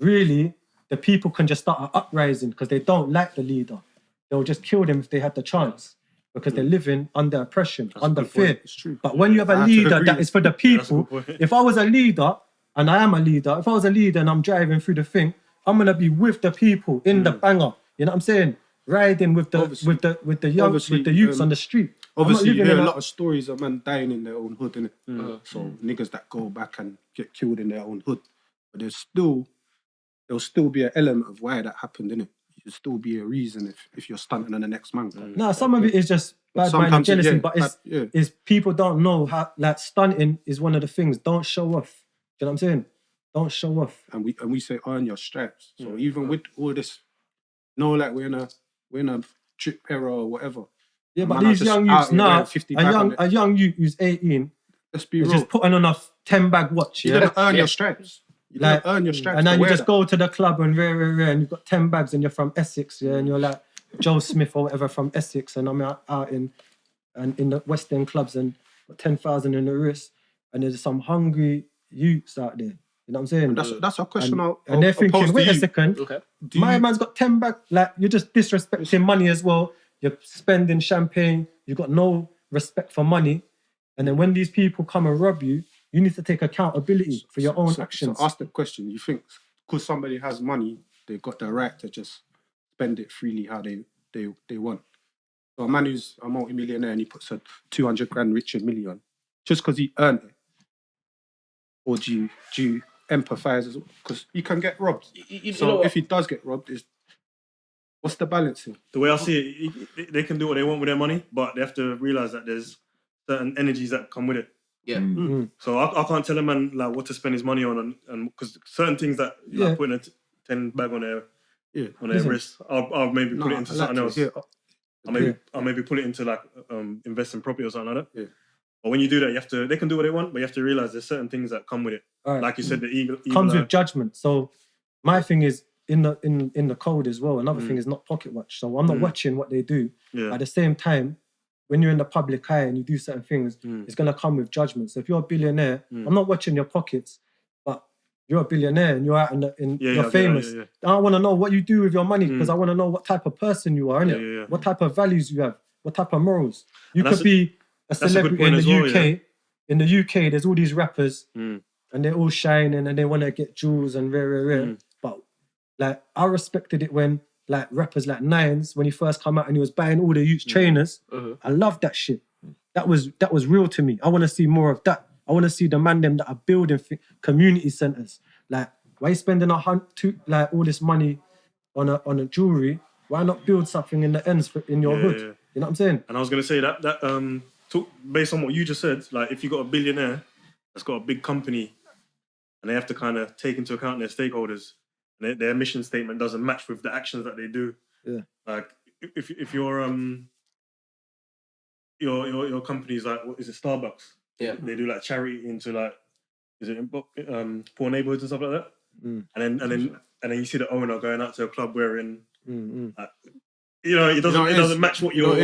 C: really the people can just start an uprising because they don't like the leader. They'll just kill them if they had the chance because they're living under oppression, under
D: good
C: fear.
D: point. It's true.
C: But when you have
D: I
C: a
D: have to
C: leader
D: agree
C: that
D: with
C: is for the
E: that's a
C: people,
E: good point.
C: if I was a leader, and I am a leader, if I was a leader and I'm driving through the thing, I'm gonna be with the people in the banger. You know what I'm saying? Riding with the
D: Obviously.
C: with the young with the youths on the street.
D: Obviously,
C: I'm
D: you
C: not
D: hear
C: living
D: a
C: in
D: lot of stories of men dying in their own hood, innit? So niggas that go back and get killed in their own hood, but there'll still be an element of why that happened, innit? There'll still be a reason if you're stunting on the next man.
C: No, some of it is just bad mind and
D: sometimes
C: jealousy,
D: yeah,
C: but it's
D: bad- yeah.
C: is people don't know how, like, stunting is one of the things. Don't show off. Do you know what I'm saying? Don't show off.
D: And we say earn your stripes. So even with all this, like we're in a trip era or whatever.
C: Yeah,
D: and
C: but
D: man are
C: these
D: just
C: young
D: out
C: youths
D: here
C: now,
D: wearing 50 bag on it.
C: a young youth who's 18
D: Let's be
C: is
D: real.
C: just putting on a 10-bag watch.
D: You
C: Yeah?
D: didn't earn
A: Yeah.
D: your stripes. You
C: Like,
D: didn't earn your stripes.
C: and then
D: to
C: you
D: wear
C: just
D: that.
C: go to the club and and you've got 10 bags and you're from Essex, yeah, and you're like Joe Smith or whatever from Essex, and I'm out in the West End clubs and got 10,000 in the wrist, and there's some hungry youths out there. You know what I'm saying?
D: That's a question.
C: And they're thinking, wait a second,
A: Okay.
C: my man's got 10 bags. Like, you're just disrespecting money as well. You're spending champagne. You've got no respect for money. And then when these people come and rob you, you need to take accountability for your own actions.
D: So ask the question. You think because somebody has money, they've got the right to just spend it freely how they want? So a man who's a multi-millionaire and he puts a 200 grand Richard million just because he earned it, or do you empathize as well? Because he can get robbed.
A: You
D: So
A: know what?
D: if he does get robbed, what's the balancing?
E: The way I see it, they can do what they want with their money, but they have to realize that there's certain energies that come with it.
A: Yeah.
E: So I can't tell a man like what to spend his money on, and because certain things that
C: Yeah.
E: like putting a 10 bag on their
C: Listen.
E: wrist, I'll maybe put it into something else. I'll maybe put it into like invest in property or something like that.
D: Yeah.
E: But when you do that, they can do what they want, but you have to realize there's certain things that come with it.
C: All right.
E: Like you said, the eagle
C: Comes
E: eye.
C: with judgment. So my thing is in the code as well. Another thing is not pocket watch. So I'm not watching what they do.
E: Yeah.
C: At the same time, when you're in the public eye and you do certain things, it's gonna come with judgment. So if you're a billionaire, I'm not watching your pockets, but you're a billionaire and you're out you're famous.
E: Yeah.
C: I want to know what you do with your money because I want to know what type of person you are, innit?
E: Yeah.
C: What type of values you have, what type of morals. You
E: And
C: could be a
E: that's a good
C: celebrity
E: point
C: in
E: as
C: the
E: well,
C: UK.
E: yeah.
C: In the UK, there's all these rappers and they're all shining and they want to get jewels and rare. But like, I respected it when like rappers like Nines when he first come out and he was buying all the youth trainers. I love that shit. That was real to me. I want to see more of that. I want to see the man them that are building community centers. Like, why you spending like all this money on a jewelry? Why not build something in the ends in your hood?
E: Yeah.
C: You know what I'm saying?
E: And I was gonna say that based on what you just said, like if you got a billionaire that's got a big company and they have to kind of take into account their stakeholders and their mission statement doesn't match with the actions that they do.
C: Yeah.
E: Like if your company's like, what is it, Starbucks?
A: Yeah.
E: They do like charity into like, is it in poor neighborhoods and stuff like that? And then you see the owner going out to a club wearing, like, it doesn't match what you're.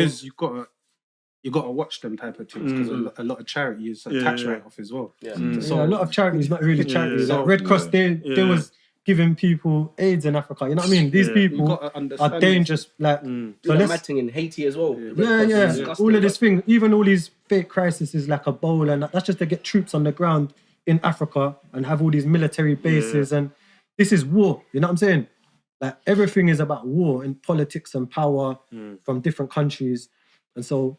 D: You gotta watch them type of things because a lot of charity is a tax write-off as well.
A: Yeah.
C: So a lot of charity is not really charity. Like Red Cross, they was giving people AIDS in Africa. You know what I mean? These people are dangerous. Like,
A: so let's matting in Haiti as well.
C: All of this thing, even all these fake crises like Ebola, and that's just to get troops on the ground in Africa and have all these military bases. And this is war. You know what I'm saying? Like everything is about war and politics and power from different countries. And so,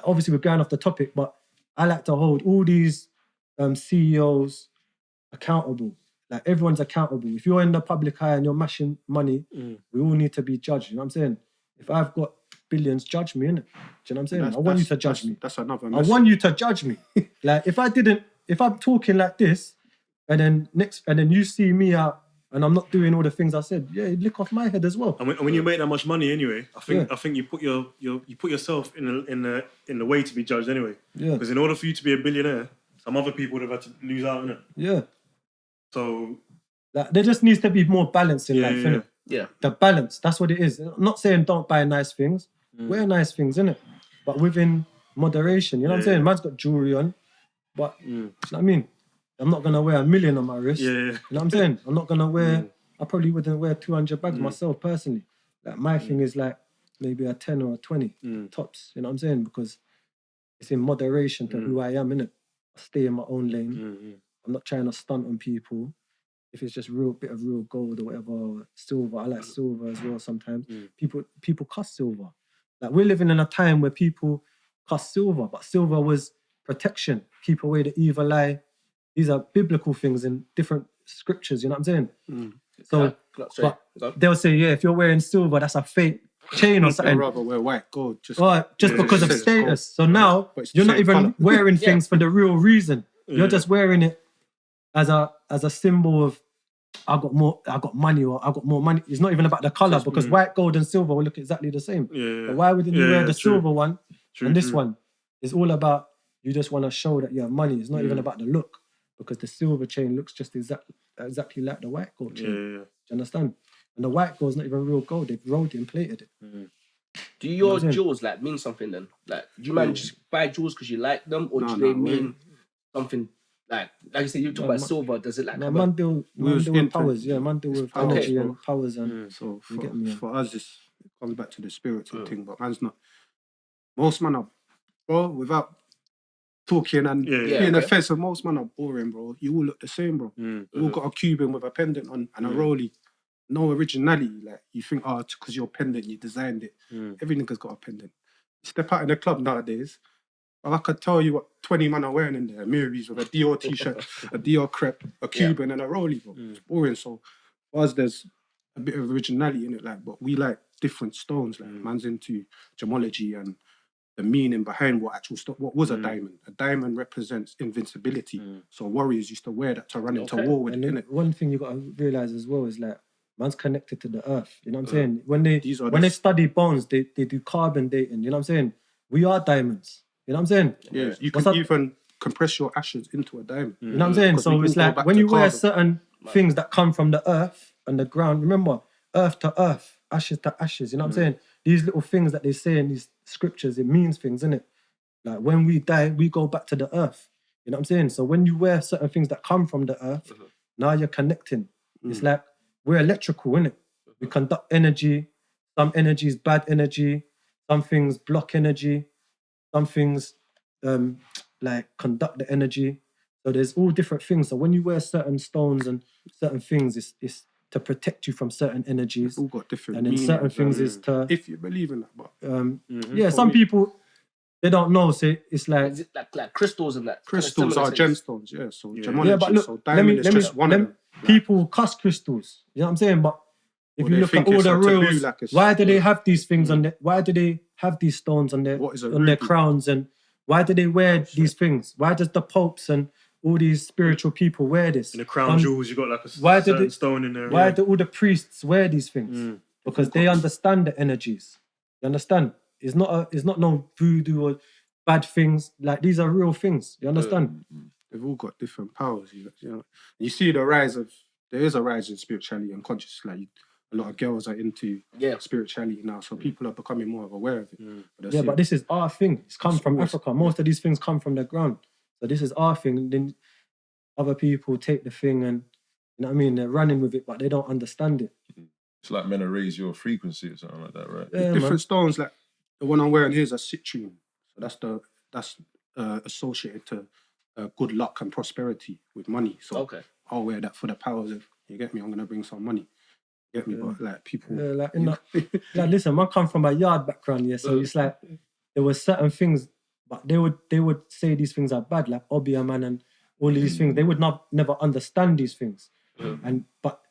C: obviously, we're going off the topic, but I like to hold all these CEOs accountable. Like everyone's accountable. If you're in the public eye and you're mashing money, we all need to be judged. You know what I'm saying? If I've got billions, judge me, innit? Do you know what I'm saying? I want you to judge me.
D: That's another
C: I
D: message.
C: want you to judge me. Like if I'm talking like this, and then you see me out and I'm not doing all the things I said, you'd lick off my head as well.
E: And when you make that much money anyway, I think you put yourself in the way to be judged anyway.
C: Yeah.
E: Because in order for you to be a billionaire, some other people would have had to lose out, innit?
C: Yeah.
E: So
C: like, there just needs to be more balance in life, innit?
A: Yeah.
C: The balance, that's what it is. I'm not saying don't buy nice things. Wear nice things, innit? But within moderation. You know what I'm saying? Man's got jewelry on, but you know what I mean? I'm not gonna wear $1 million on my wrist.
E: Yeah.
C: You know what I'm saying? I'm not gonna wear. I probably wouldn't wear 200 bags myself personally. Like my thing is like maybe a 10 or a 20 tops. You know what I'm saying? Because it's in moderation to who I am, innit? I stay in my own lane. I'm not trying to stunt on people. If it's just bit of real gold or whatever, or silver. I like silver as well sometimes. People cuss silver. Like we're living in a time where people cuss silver, but silver was protection, keep away the evil eye. These are biblical things in different scriptures, you know what I'm saying? So, but they'll say, if you're wearing silver, that's a fake chain or something.
D: I'd rather wear white gold just
C: because of status. So now you're not even wearing things for the real reason. You're just wearing it as a symbol of I got money or I got more money. It's not even about the color because white, gold, and silver will look exactly the same. But why wouldn't you wear the silver one and this one? It's all about you just want to show that you have money. It's not even about the look because the silver chain looks just exactly like the white gold chain. Do you understand? And the white gold's not even real gold. They've rolled it and plated it.
A: Do your jewels like mean something then? Like, do you man just buy jewels because you like them, or do they mean something? Like you said, you talk about silver. Does it like?
C: No, man deal with powers. Yeah, man deal with energy and powers and.
D: So for us, it comes back to the spiritual thing. But man's not. Most man are, bro. Without talking and being offensive, most man are boring, bro. You all look the same, bro. You all got a Cuban with a pendant on and a rollie. No originality. Like you think, because you're pendant, you designed it. Every nigga's got a pendant. You step out in the club nowadays. Well, I could tell you what 20 man are wearing in there. Miris with a Dior t-shirt, a Dior crepe, a Cuban and a rollie, bro. It's boring. So for us, there's a bit of originality in it, like, but we like different stones. Like man's into gemology and the meaning behind what was a diamond. A diamond represents invincibility. So warriors used to wear that to run into war with.
C: And one thing you got to realize as well is like man's connected to the earth. You know what I'm saying? When they study bones, they do carbon dating. You know what I'm saying? We are diamonds. You know what I'm saying?
D: Yeah, you can even compress your ashes into a diamond.
C: You know what I'm saying? So it's like when you wear certain things that come from the earth and the ground, remember, earth to earth, ashes to ashes. You know what I'm saying? These little things that they say in these scriptures, it means things, innit? Like when we die, we go back to the earth. You know what I'm saying? So when you wear certain things that come from the earth, now you're connecting. It's like we're electrical, innit? We conduct energy. Some energy is bad energy. Some things block energy. Some things like conduct the energy. So there's all different things. So when you wear certain stones and certain things, to protect you from certain energies,
D: all got different
C: and then
D: meanings,
C: certain things
D: and
C: is to
D: if you believe in that. But
C: yeah.
D: For
C: Some
D: me-
C: people they don't know, so it's like
A: Is it like crystals and that? Kinda
D: crystals
A: similar
D: are
A: to this.
D: gemstones, yeah. So
E: Yeah.
D: gemology.
C: yeah. But look,
D: So diamond is just one of them. Like,
C: people cuss crystals. You know what I'm saying? But if
D: Well,
C: you
D: they
C: look at
D: think
C: all
D: it's
C: the
D: a taboo,
C: royals,
D: like it's-
C: why do they have these things on their? Why do they have these stones on their
D: What is a
C: on their
D: ruby?
C: crowns, and why do they wear these things? Why does the popes and all these spiritual people wear this?
E: In the crown
C: On-
E: jewels, you got like a
C: why did
E: certain
C: it-
E: stone in there.
C: Why do all the priests wear these things? Because they understand the energies. You understand? It's not no voodoo or bad things. Like these are real things. You understand?
D: They've all got different powers. You know, you see the rise of. There is a rise in spirituality and consciousness. Like a lot of girls are into spirituality now, so people are becoming more aware of it. But
C: Yeah, but this is our thing. It's come from
D: always-
C: Africa. Most of these things come from the ground. So this is our thing. And then other people take the thing and you know what I mean. They're running with it, but they don't understand it.
B: It's like meant to raise your frequency or something like that, right?
C: Yeah,
D: different
C: man.
D: stones. Like the one I'm wearing here is a citrine. So that's associated to good luck and prosperity with money. So
A: Okay.
D: I'll wear that for the powers of. You get me? I'm gonna bring some money. You get me? But like people.
C: Yeah, like like listen, man, come from a yard background, yeah. So it's like there were certain things, but they would say these things are bad, like Obia man and all of these things. They would never understand these things, and but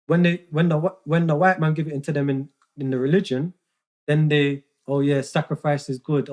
C: when the white man give it into them in the religion, then they sacrifice is good.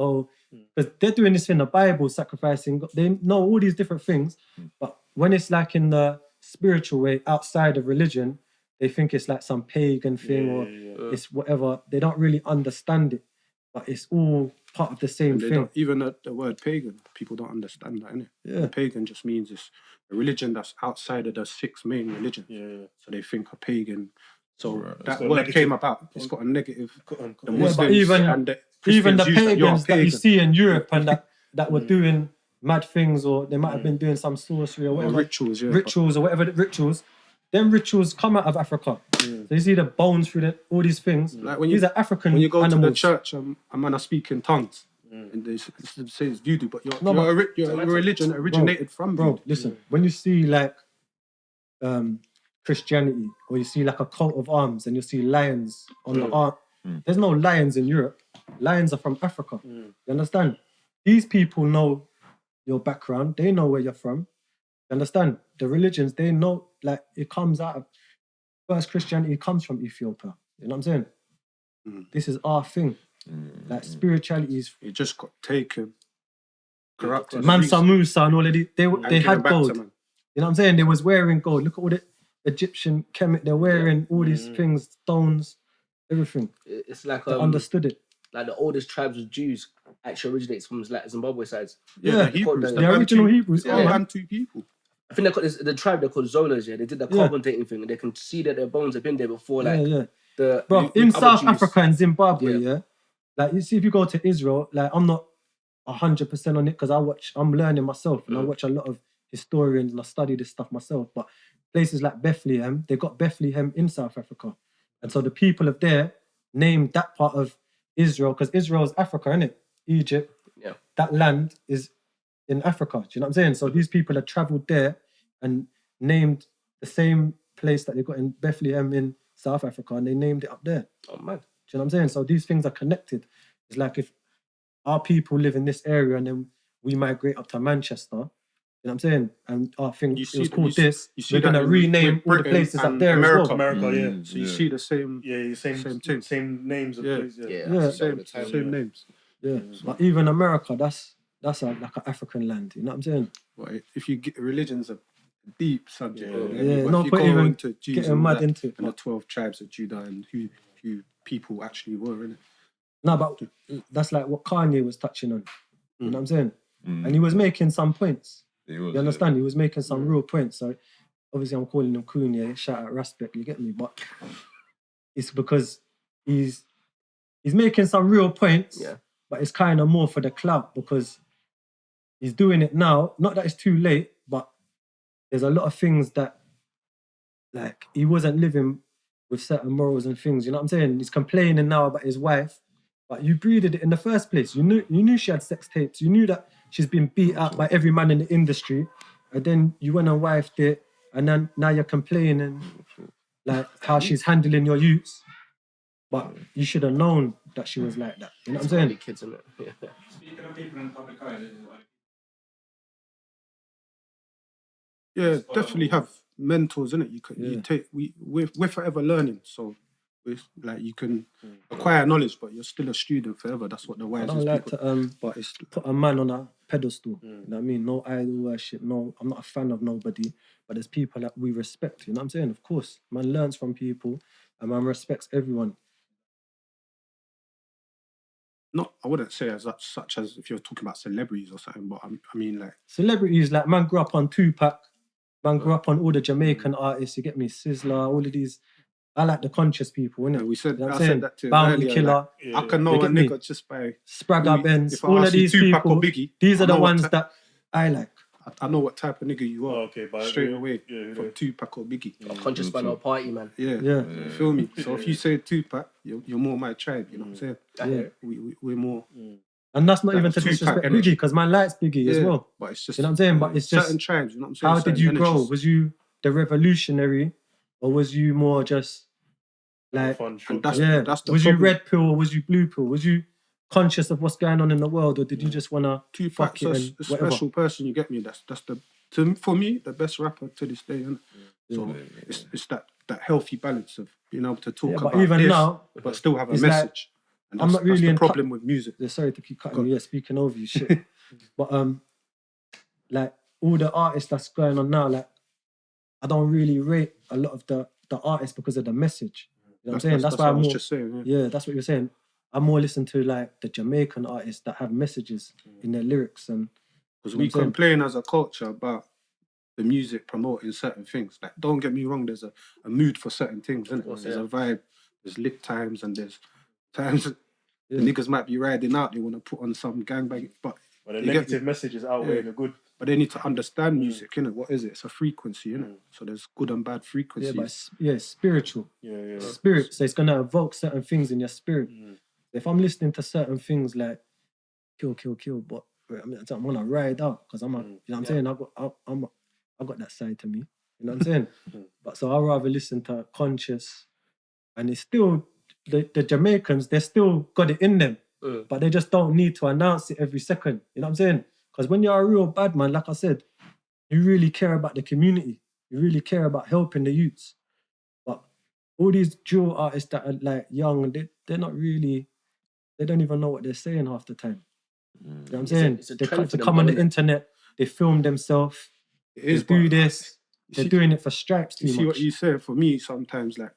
C: Because they're doing this in the Bible, sacrificing. They know all these different things, but when it's like in the spiritual way outside of religion, they think it's like some pagan thing or it's whatever. They don't really understand it, but it's all part of the same
D: And they
C: thing.
D: don't, even the word pagan, people don't understand that, innit?
C: Yeah.
D: Pagan just means it's a religion that's outside of the 6 main religions.
E: Yeah.
D: So they think a pagan. So
B: Right.
D: that
E: got
D: word
E: negative-
D: came about. It's got a negative. The Muslims
C: but even
D: and the
C: even the
D: Christians use that, you're a
C: pagans that you
D: pagan.
C: see in Europe and that were doing mad things, or they might have been doing some sorcery or
D: Or
C: whatever
D: rituals, yeah.
C: rituals or whatever the rituals. Them rituals come out of Africa. So you see the bones through all these things.
D: Like when
C: These
D: you
C: are African
D: when you go
C: animals.
D: to the church, a man are speaking tongues, and they say it's voodoo, but your religion originated from
C: Bro,
D: voodoo.
C: listen, when you see like Christianity, or you see like a coat of arms and you see lions on the arm, there's no lions in Europe. Lions are from Africa. You understand? These people know your background. They know where you're from. You understand? The religions, they know, like, it comes out of, first Christianity comes from Ethiopia. You know what I'm saying? This is our thing. Like, spirituality is...
D: It just got taken, corrupted.
C: Mansa Musa and all of these, they
D: and
C: had
D: given back to
C: gold.
D: man.
C: You know what I'm saying? They was wearing gold. Look at all the Egyptian they're wearing all these things, stones, everything.
A: It's like
C: They understood it.
A: like the oldest tribes of Jews actually originates from like Zimbabwe sides.
C: Yeah,
D: the Hebrews,
A: the
C: The original Hebrews.
D: the
C: Yeah, man.
D: Bantu people.
A: I think they're called, the tribe they're called Zolas. Yeah, they did the carbon dating thing, and they can see that their bones have been there before. Like
C: Yeah.
A: the
C: Bro, in
A: other
C: South
A: Jews.
C: Africa and Zimbabwe,
A: Yeah.
C: like you see, if you go to Israel, like I'm not 100% on it because I'm learning myself and I watch a lot of historians and I study this stuff myself. But places like Bethlehem, they got Bethlehem in South Africa, and so the people of there named that part of Israel because Israel is Africa, isn't it? Egypt, that land is in Africa. Do you know what I'm saying? So these people have travelled there and named the same place that they got in Bethlehem in South Africa, and they named it up there.
A: Oh man.
C: Do you know what I'm saying? So these things are connected. It's like if our people live in this area and then we migrate up to Manchester, you know what I'm saying? And our thing
D: You
C: it
D: see
C: was
D: that-
C: called this.
D: you see
C: We're going
D: that
C: to
D: in-
C: rename
D: with
C: all the
D: Britain
C: places up
D: and
C: there
D: America.
C: as well.
E: America, yeah.
D: So you see the same.
E: Yeah,
D: Same thing.
E: same names of
D: Yeah.
E: places.
A: Yeah.
C: Yeah.
D: Same names.
C: Yeah. But even America, that's like an African land. You know what I'm saying?
D: But if you get religion's a deep subject.
E: Yeah.
C: Yeah,
D: But
C: no
D: if you
C: point
D: go
C: even
D: into Jews
C: getting
D: and all
C: mad
D: that,
C: into it.
D: and the 12 tribes of Judah and who people actually were, innit?
C: No, but that's like what Kanye was touching on. You know what I'm saying? And he was making some points. You understand? He was making some real points. So obviously I'm calling him Kanye, shout out respect, you get me? But it's because he's making some real points, but it's kind of more for the clout because he's doing it now. Not that it's too late, but there's a lot of things that like he wasn't living with certain morals and things. You know what I'm saying? He's complaining now about his wife, but you breeded it in the first place. You knew she had sex tapes. You knew that she's been beat out by every man in the industry, and then you went and wifed it, and then now you're complaining. like how she's handling your youths, but you should have known that she was like that. You know what I'm saying?
A: Kids in it. Yeah.
F: Speaking of people in the public eye,
D: Yeah, definitely have mentors, innit? You can you
C: Yeah.
D: take we're forever learning, so like you can acquire knowledge, but you're still a student forever. That's what the
C: I
D: wisest
C: don't like
D: people.
C: to
D: But it's
C: put a man on a pedestal. You know what I mean? No idol worship. No, I'm not a fan of nobody. But there's people that we respect. You know what I'm saying? Of course, man learns from people, and man respects everyone.
D: not. I wouldn't say as such as if you're talking about celebrities or something, but I mean like
C: Celebrities, like man grew up on Tupac, man grew up on all the Jamaican artists. You get me, Sizzler, all of these. I like the conscious people, innit?
D: we said.
C: You know what
D: I
C: I'm
D: said
C: saying?
D: that to him
C: Bounty
D: earlier.
C: Killer,
D: Like, I can know
C: You
D: a
C: get me?
D: nigga just by
C: Spragga
D: who-
C: Benz,
D: if I
C: all of
D: ask you
C: these
D: Tupac
C: people.
D: or Biggie,
C: These
D: I
C: are the
D: know what
C: ones
D: type-
C: that I like.
D: I know what type of nigga you are.
E: Oh, okay, but
D: straight away
E: yeah.
D: from Tupac or Biggie.
A: Conscious man or party man.
D: Yeah,
C: Yeah.
D: you feel me? So if you say Tupac, you're more my tribe. You know what I'm saying?
C: Yeah.
D: We're more.
C: And that's not
D: That
C: even to
D: Tupac
C: disrespect
D: energy.
C: Biggie, because man likes Biggie as
D: Yeah,
C: well.
D: but it's just
C: You know what I'm saying? But it's just
D: certain tribes. You know what I'm saying?
C: how did
D: Certain
C: you grow?
D: energies.
C: Was you the revolutionary, or was you more just like
E: Fun,
D: And that's the
C: was
D: problem.
C: you red pill or was you blue pill? Was you conscious of what's going on in the world, or did you just wanna fuck
D: Tupac's
C: it
D: a
C: and whatever?
D: special person. You get me? That's for me the best rapper to this day. Innit? So it's that healthy balance of being able to talk
C: Yeah,
D: about
C: but even
D: this,
C: now,
D: but still have a
C: it's like,
D: message. And
C: I'm
D: that's,
C: not really
D: that's
C: in
D: the problem with music.
C: Sorry to keep cutting you. Yeah, speaking over you, shit. But like all the artists that's going on now, like I don't really rate a lot of the artists because of the message. You know what I'm saying? That's why
D: what
C: I'm
D: I was
C: more.
D: just saying.
C: Yeah, that's what you're saying. I more listen to like the Jamaican artists that have messages in their lyrics, and
D: Because
C: you know
D: we
C: what I'm saying?
D: complain as a culture about the music promoting certain things. Like, don't get me wrong, there's a mood for certain things, isn't it? There's a vibe, there's lit times, and there's times the niggas might be riding out, they want to put on some gangbang, but
E: the
D: you get
E: negative
D: me?
E: message is outweighing the good.
D: But they need to understand music, innit? What is it? It's a frequency, innit? So there's good and bad
C: Yeah,
D: frequencies.
C: but it's spiritual.
E: Yeah.
C: Spirit. So it's gonna evoke certain things in your spirit. If I'm listening to certain things like kill, but I mean, I want to ride out because I'm a, you know what I'm saying? I got that side to me. You know what I'm saying? But so I'd rather listen to conscious, and it's still the Jamaicans. They still got it in them, but they just don't need to announce it every second. You know what I'm saying? Because when you're a real bad man, like I said, you really care about the community. You really care about helping the youths. But all these drill artists that are like young, they're not really. They don't even know what they're saying half the time. You know what I'm saying?
A: it's a
C: They
A: trend for them,
C: come on
A: though,
C: the
A: innit?
C: internet, they film themselves,
D: It
C: they
D: is,
C: do
D: but
C: this, they're
D: see-
C: doing it for stripes too
D: You see
C: much.
D: what you said? For me, sometimes, like,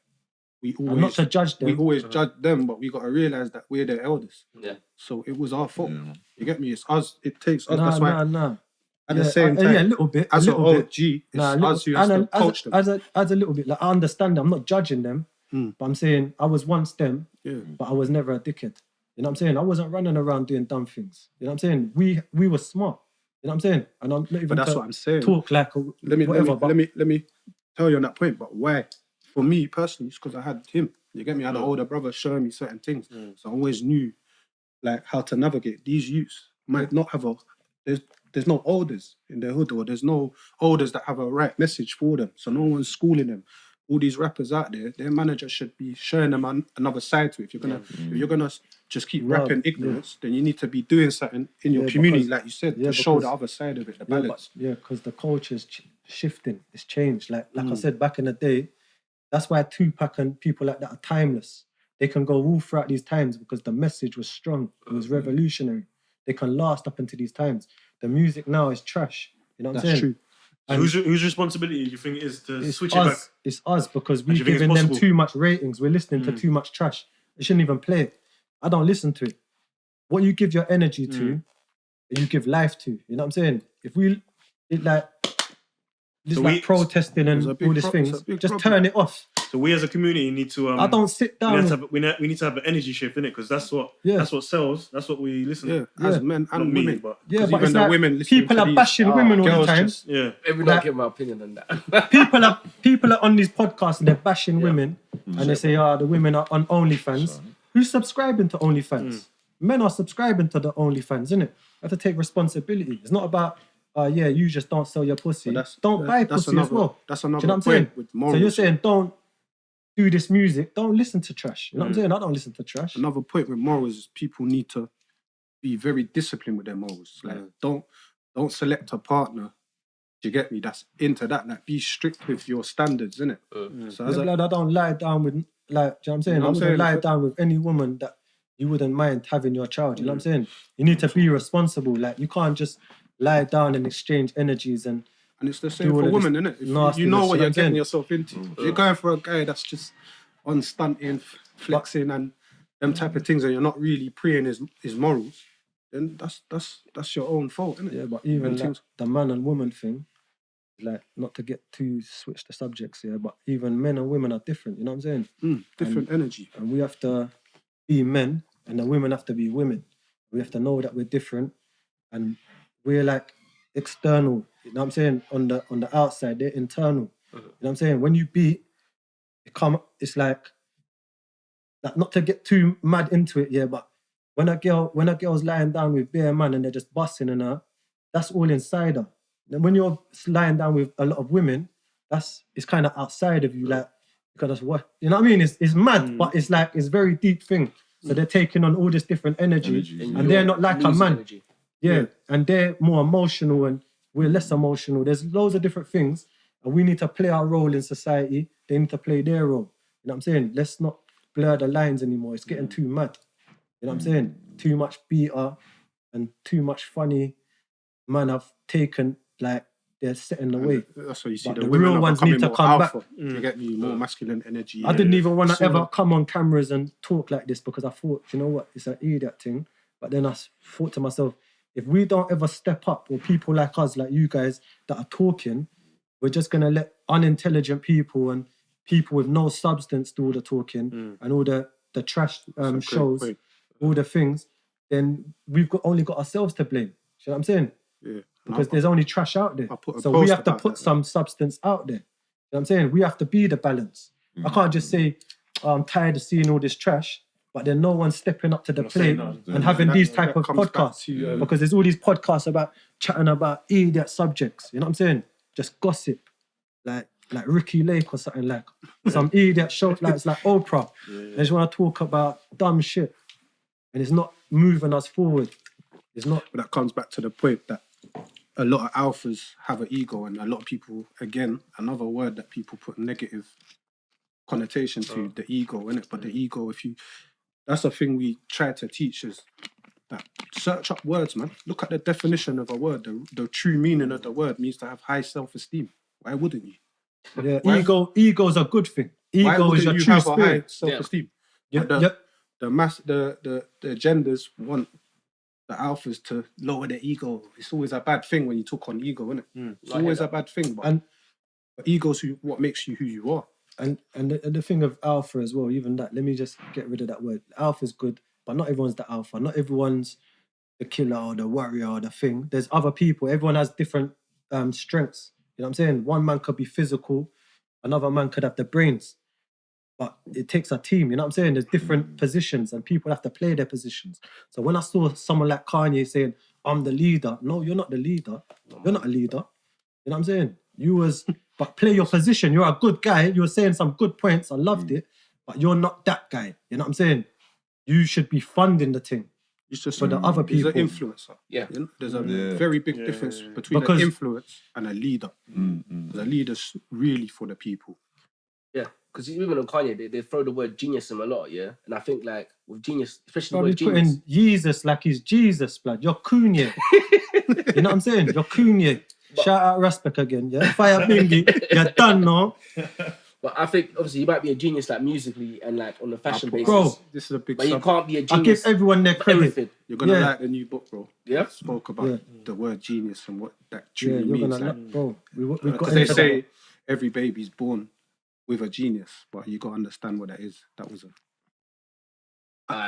D: we
C: And
D: always...
C: not to judge them.
D: We always judge them, but we got to realise that we're their elders.
A: Yeah.
D: So it was our fault. You get me? It's us. It takes us.
C: Nah,
D: That's why...
C: nah.
D: At the same time,
C: yeah, a little bit.
D: as
C: a
D: an
C: little
D: OG,
C: bit.
D: it's us who has to coach them.
C: As a little bit. Like I understand them. I'm not judging them, but I'm saying I was once them, but I was never a dickhead. You know what I'm saying? I wasn't running around doing dumb things. You know what I'm saying? We were smart. You know what I'm saying? And I'm not even.
D: But that's what I'm saying.
C: Talk like
D: Let me tell you on that point. But why? For me personally, it's because I had him. You get me? I had an older brother showing me certain things, so I always knew like how to navigate. These youths might not have a... There's no elders in their hood, or there's no elders that have a right message for them. So no one's schooling them. All these rappers out there, their manager should be showing them another side to it. If you're gonna just keep rapping ignorance, then you need to be doing something in your community,
C: because-
D: like you said,
C: yeah,
D: to show the
C: because-
D: other side of it, the
C: Yeah,
D: balance.
C: because the culture's shifting. It's changed. Like I said back in the day, that's why Tupac and people like that are timeless. They can go all throughout these times because the message was strong. It was revolutionary. They can last up into these times. The music now is trash. You know what I'm
D: That's
C: saying?
D: true.
E: So whose responsibility do you think it is to
C: It's
E: switch it back?
C: It's us because
E: do you
C: we're
E: think it's
C: giving them
E: possible?
C: too much ratings. We're listening to too much trash. They shouldn't even play it. I don't listen to it. What you give your energy to, you give life to. You know what I'm saying? If we,
E: So
C: like protesting and
D: It's a big
C: all these
D: it's
C: things,
D: a big
C: just
D: problem.
C: turn it off.
E: So we as a community need to.
C: I don't sit
E: We
C: down.
E: need to have an energy shift in it, because that's what sells. That's what we listen
D: Yeah,
E: to.
D: as men
E: Not
D: and
E: me,
D: women.
E: but
C: Yeah,
D: 'Cause
C: but
D: even
C: it's
D: the
C: like
D: women listening
C: people
D: to
C: are
D: these
C: bashing women all the
D: girls
C: time.
D: just-
E: yeah.
A: Every
C: Like-
A: not give my opinion on that.
C: people are on these podcasts and they're bashing women, and they say, the women are on OnlyFans. Who's subscribing to OnlyFans? Men are subscribing to the OnlyFans, innit? You have to take responsibility. It's not about, you just don't sell your pussy.
D: But
C: don't buy
D: that's
C: pussy as
D: another-
C: well.
D: that's
C: Do you know
D: another
C: what I'm saying?
D: point with
C: So you're
D: morals.
C: saying do this music, don't listen to trash. You know what I'm saying? I don't listen to trash.
D: Another point with morals is people need to be very disciplined with their morals. Like, don't select a partner. Do you get me? That's into that. Like, be strict with your standards, innit? So as
C: Blood, I don't lie down with, like, do you know what I'm saying? I wouldn't lie down with any woman that you wouldn't mind having your child. You know what I'm saying? You need to be responsible. Like, you can't just lie down and exchange energies and
D: it's the same for women, innit? If you know what you're getting yourself into. If you're going for a guy that's just on stunting, flexing, and them type of things, and you're not really preying his morals, then that's your own fault, innit?
C: Yeah, but even like, the man and woman thing, like, not to get too switch the subjects here, but even men and women are different. You know what I'm saying?
D: Different energy,
C: and we have to be men, and the women have to be women. We have to know that we're different, and we're like external. You know what I'm saying? On the outside, they're internal. You know what I'm saying? When you beat, it's like not to get too mad into it, yeah. But when a girl's lying down with bare man and they're just busting in her, that's all inside her. Then when you're lying down with a lot of women, it's kind of outside of you, like, because what, you know what I mean? It's mad, but it's like it's very deep thing. So they're taking on all this different energy, and they're not like a man. Energy. Yeah, and they're more emotional, and we're less emotional. There's loads of different things, and we need to play our role in society. They need to play their role. You know what I'm saying? Let's not blur the lines anymore. It's getting too mad. You know what I'm saying? Too much beater and too much funny man have taken, like, they're setting the way.
D: That's what you see.
C: But the real ones need to come
D: alpha.
C: back.
D: You get me, more masculine energy.
C: I didn't even want to ever come on cameras and talk like this because I thought, you know what, it's an idiot thing. But then I thought to myself, if we don't ever step up, or people like us, like you guys, that are talking, we're just going to let unintelligent people and people with no substance do all the talking and all the trash shows, all the things, then we've only got ourselves to blame. You know what I'm saying?
D: Yeah.
C: Because there's only trash out there. So we have to put some substance out there. You know what I'm saying? We have to be the balance. I can't just say, I'm tired of seeing all this trash, but then no one's stepping up to the plate and having these type of podcasts. Because there's all these podcasts about chatting about idiot subjects. You know what I'm saying? Just gossip. Like Ricky Lake or something, like some idiot show, like it's like Oprah. They just want to talk about dumb shit. And it's not moving us forward. It's not.
D: But that comes back to the point that a lot of alphas have an ego, and a lot of people, again, another word that people put negative connotation to, the ego, innit? But the ego, that's a thing we try to teach is that search up words, man. Look at the definition of a word. The true meaning of the word means to have high self-esteem. Why wouldn't you?
C: Yeah, ego's a good thing. Ego is your true
D: have
C: spirit.
D: A high self-esteem?
C: Yeah.
D: The genders want the alphas to lower their ego. It's always a bad thing when you talk on ego, isn't it? It's always a bad thing. But ego's what makes you who you are.
C: And the thing of alpha as well, even that, let me just get rid of that word. Alpha's good, but not everyone's the alpha. Not everyone's the killer or the warrior or the thing. There's other people. Everyone has different strengths. You know what I'm saying? One man could be physical, another man could have the brains. But it takes a team, you know what I'm saying? There's different positions and people have to play their positions. So when I saw someone like Kanye saying, I'm the leader. No, you're not the leader. You're not a leader. You know what I'm saying? But play your position. You're a good guy. You were saying some good points. I loved it. But you're not that guy. You know what I'm saying? You should be funding the thing.
D: It's just
C: for the other people.
D: He's an influencer.
A: Yeah.
D: You know? There's a very big difference between an influence and a leader. The leader's really for the people.
A: Yeah, because even on Kanye, they throw the word genius in a lot, yeah? And I think, like, with genius, especially the word genius...
C: putting Jesus like he's Jesus, blood. You're Kanye. You know what I'm saying? You're Kanye. Shout out Raspek again, yeah? Fire Bingy, you're done now.
A: But I think, obviously, you might be a genius, like, musically and, like, on the fashion basis.
C: Bro,
D: this is a big
A: But you can't be a genius.
C: I give everyone their credit.
A: Everything.
D: You're going to like the new book, bro.
A: Yeah?
D: Spoke about the word genius and what that truly
C: you're
D: means.
C: Gonna bro,
D: because they say every baby's born with a genius, but you got to understand what that is. That was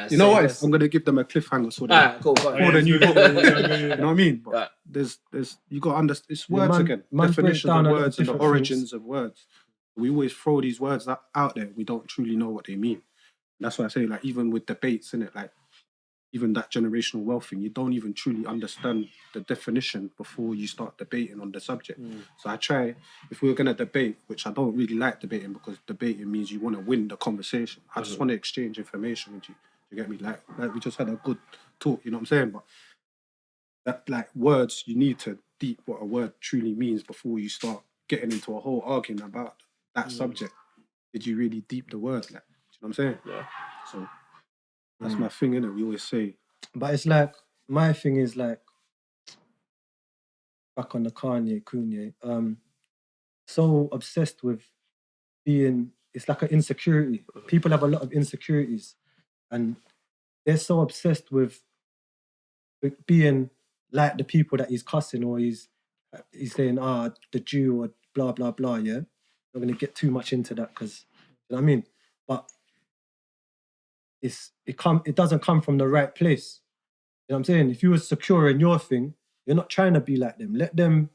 D: you know what? I'm going to give them a cliffhanger for the new book. You know what I mean? But there's you got to understand. It's words again. Definitions of words and the origins of words. We always throw these words out there. We don't truly know what they mean. And that's why I say, like, even with debates, innit? Like, even that generational wealth thing, you don't even truly understand the definition before you start debating on the subject. So I try, if we were going to debate, which I don't really like debating because debating means you want to win the conversation. I just want to exchange information with you. You get me? Like we just had a good talk, you know what I'm saying? But that, like, words, you need to deep what a word truly means before you start getting into a whole argument about that subject. Did you really deep the word? Like, you know what I'm saying?
A: Yeah.
D: So that's my thing, innit? We always say.
C: But it's like, my thing is like, back on the Kanye, so obsessed with being, it's like an insecurity. People have a lot of insecurities, and they're so obsessed with being like the people that he's cussing, or he's saying, the Jew, or blah, blah, blah, yeah? I'm not going to get too much into that because, you know what I mean? But it doesn't come from the right place. You know what I'm saying? If you were secure in your thing, you're not trying to be like them. Let them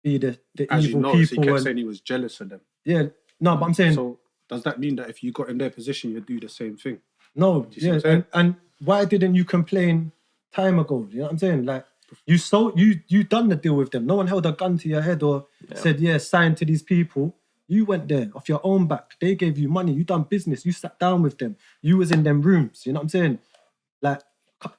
C: be the
D: As
C: evil
D: you notice,
C: people.
D: he kept saying he was jealous of them.
C: Yeah, no, but I'm saying...
D: So does that mean that if you got in their position, you'd do the same thing?
C: No,
D: you see what I'm
C: yeah,
D: saying?
C: and why didn't you complain time ago? You know what I'm saying? Like, you done the deal with them. No one held a gun to your head or said, sign to these people. You went there off your own back. They gave you money. You done business. You sat down with them. You was in them rooms. You know what I'm saying? Like,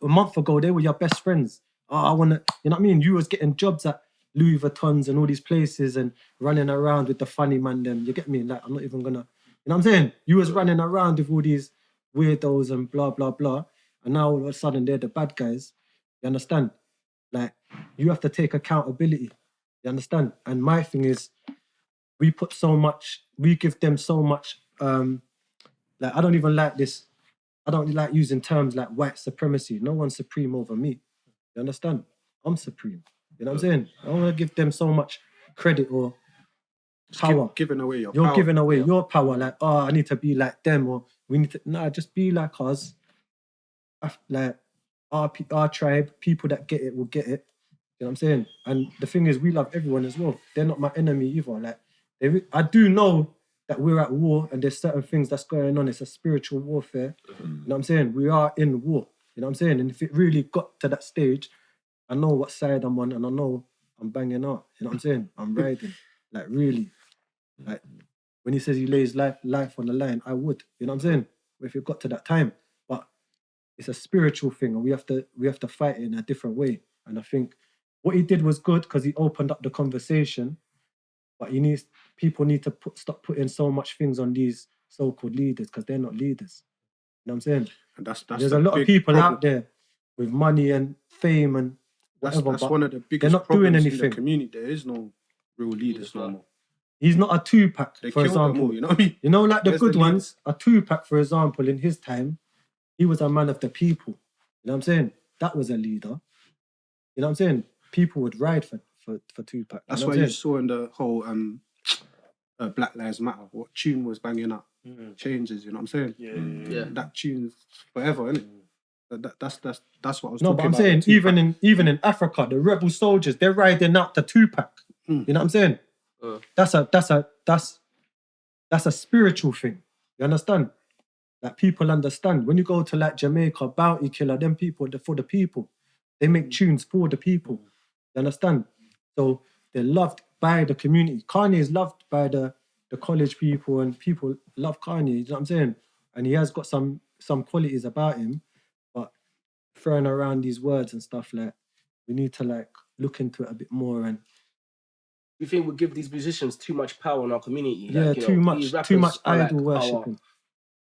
C: a month ago, they were your best friends. I want to, you know what I mean? You was getting jobs at Louis Vuittons and all these places and running around with the funny man them. You get me? Like, I'm not even gonna, you know what I'm saying? You was running around with all these weirdos and blah, blah, blah. And now all of a sudden they're the bad guys. You understand? Like, you have to take accountability. You understand? And my thing is, we give them so much, like, I don't even like this. I don't like using terms like white supremacy. No one's supreme over me. You understand? I'm supreme. You know what I'm saying? I don't want to give them so much credit or power.
D: Giving away your
C: You're
D: power.
C: giving away your power. Like, I need to be like them, or we need to... Nah, just be like us. Like, our tribe, people that get it will get it. You know what I'm saying? And the thing is, we love everyone as well. They're not my enemy either. Like, I do know that we're at war and there's certain things that's going on. It's a spiritual warfare. You know what I'm saying? We are in war. You know what I'm saying? And if it really got to that stage, I know what side I'm on and I know I'm banging out. You know what I'm saying? I'm riding. Like, really. Like, when he says he lays life on the line, I would. You know what I'm saying? If it got to that time. But it's a spiritual thing and we have to fight it in a different way. And I think what he did was good because he opened up the conversation. But people need to stop putting so much things on these so-called leaders because they're not leaders. You know what I'm saying?
D: And that's
C: There's a lot of people
D: problem
C: out there with money and fame and whatever.
D: That's
C: but
D: one of the biggest
C: they're not doing
D: problems
C: anything.
D: in the community. There is no real leaders no more.
C: He's not a Tupac,
D: They
C: for
D: killed them
C: example.
D: all, you know what I mean?
C: You know, like the
D: Where's
C: good
D: the
C: ones, a Tupac, for example, in his time, he was a man of the people. You know what I'm saying? That was a leader. You know what I'm saying? People would ride for Tupac.
D: That's
C: you know
D: why
C: what I'm
D: you
C: saying?
D: saw in the whole Black Lives Matter, what tune was banging up changes, you know what I'm saying?
A: Yeah.
D: That tune's forever, isn't it? That's what I was
C: No,
D: talking
C: but I'm
D: about.
C: saying
D: with Tupac.
C: even in Africa, the rebel soldiers, they're riding out to Tupac. You know what I'm saying? That's a spiritual thing. You understand? Like, people understand. When you go to like Jamaica, Bounty Killer, them people, they're for the people. They make tunes for the people. You understand? So they're loved by the community. Kanye is loved by the college people, and people love Kanye. You know what I'm saying? And he has got some qualities about him, but throwing around these words and stuff, like, we need to like look into it a bit more. And
A: We think we give these musicians too much power in our community.
C: yeah,
A: Like, you
C: too
A: know, these
C: much
A: rappers are
C: idol
A: like
C: worshipping.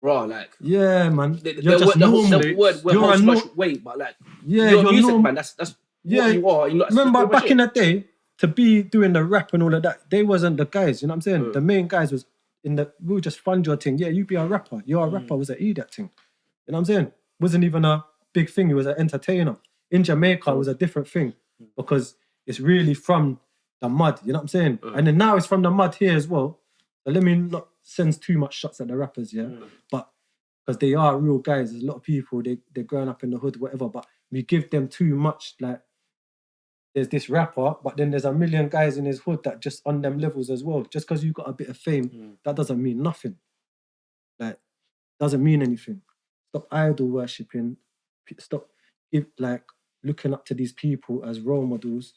A: like,
C: Yeah, man.
A: they
C: You're just normal.
A: we're
C: You're
A: hold
C: a
A: so much weight, but like,
C: Yeah,
A: you're a
C: you're
A: music
C: normal.
A: man. That's what you are. You're not,
C: Remember
A: that's
C: back in
A: shit.
C: the day, to be doing the rap and all of that, they wasn't the guys. You know what I'm saying? The main guys was we'll just fund your thing. Yeah, you be a rapper. You're a rapper. Was an idiot thing. You know what I'm saying? Wasn't even a big thing. He was an entertainer. In Jamaica, it was a different thing because it's really from the mud. You know what I'm saying? And then now it's from the mud here as well. So let me not send too much shots at the rappers, yeah? But because they are real guys. There's a lot of people, they're growing up in the hood, whatever, but we give them too much. Like, there's this rapper, but then there's a million guys in his hood that just on them levels as well. Just because you got a bit of fame, that doesn't mean nothing. Like, doesn't mean anything. Stop idol worshipping. Stop. looking up to these people as role models.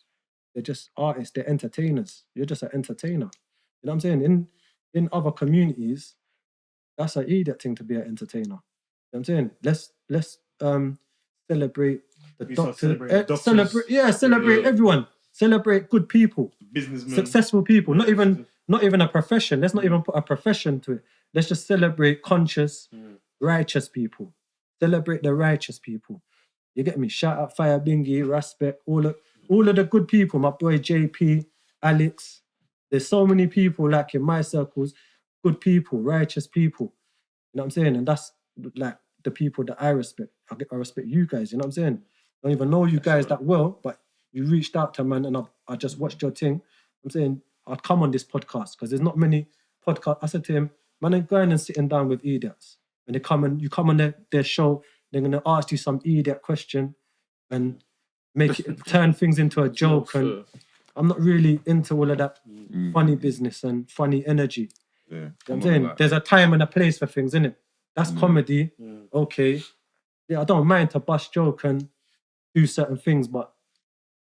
C: They're just artists, they're entertainers. You're just an entertainer. You know what I'm saying? In other communities, that's an idiot thing to be an entertainer. You know what I'm saying? Let's celebrate the
E: We start
C: doctor.
E: celebrating doctors.
C: Celebrate everyone. Celebrate good people,
E: Businessmen.
C: successful people.
E: Yeah,
C: Not even a profession. Let's not even put a profession to it. Let's just celebrate conscious, righteous people. Celebrate the righteous people. You get me? Shout out Fire Bingy, Respect, all of the good people. My boy JP, Alex. There's so many people like in my circles, good people, righteous people. You know what I'm saying? And that's like the people that I respect. I respect you guys. You know what I'm saying? I don't even know you guys that well, but you reached out to man, and I just watched your thing. I'm saying I'd come on this podcast because there's not many podcasts. I said to him, man, I'm going and sitting down with idiots, and you come on their show. They're gonna ask you some idiot question and turn things into a joke. And I'm not really into all of that funny business and funny energy.
B: Yeah.
C: You know what I'm saying? There's a time and a place for things, innit? That's comedy. Okay. Yeah, I don't mind to bust joke and do certain things, but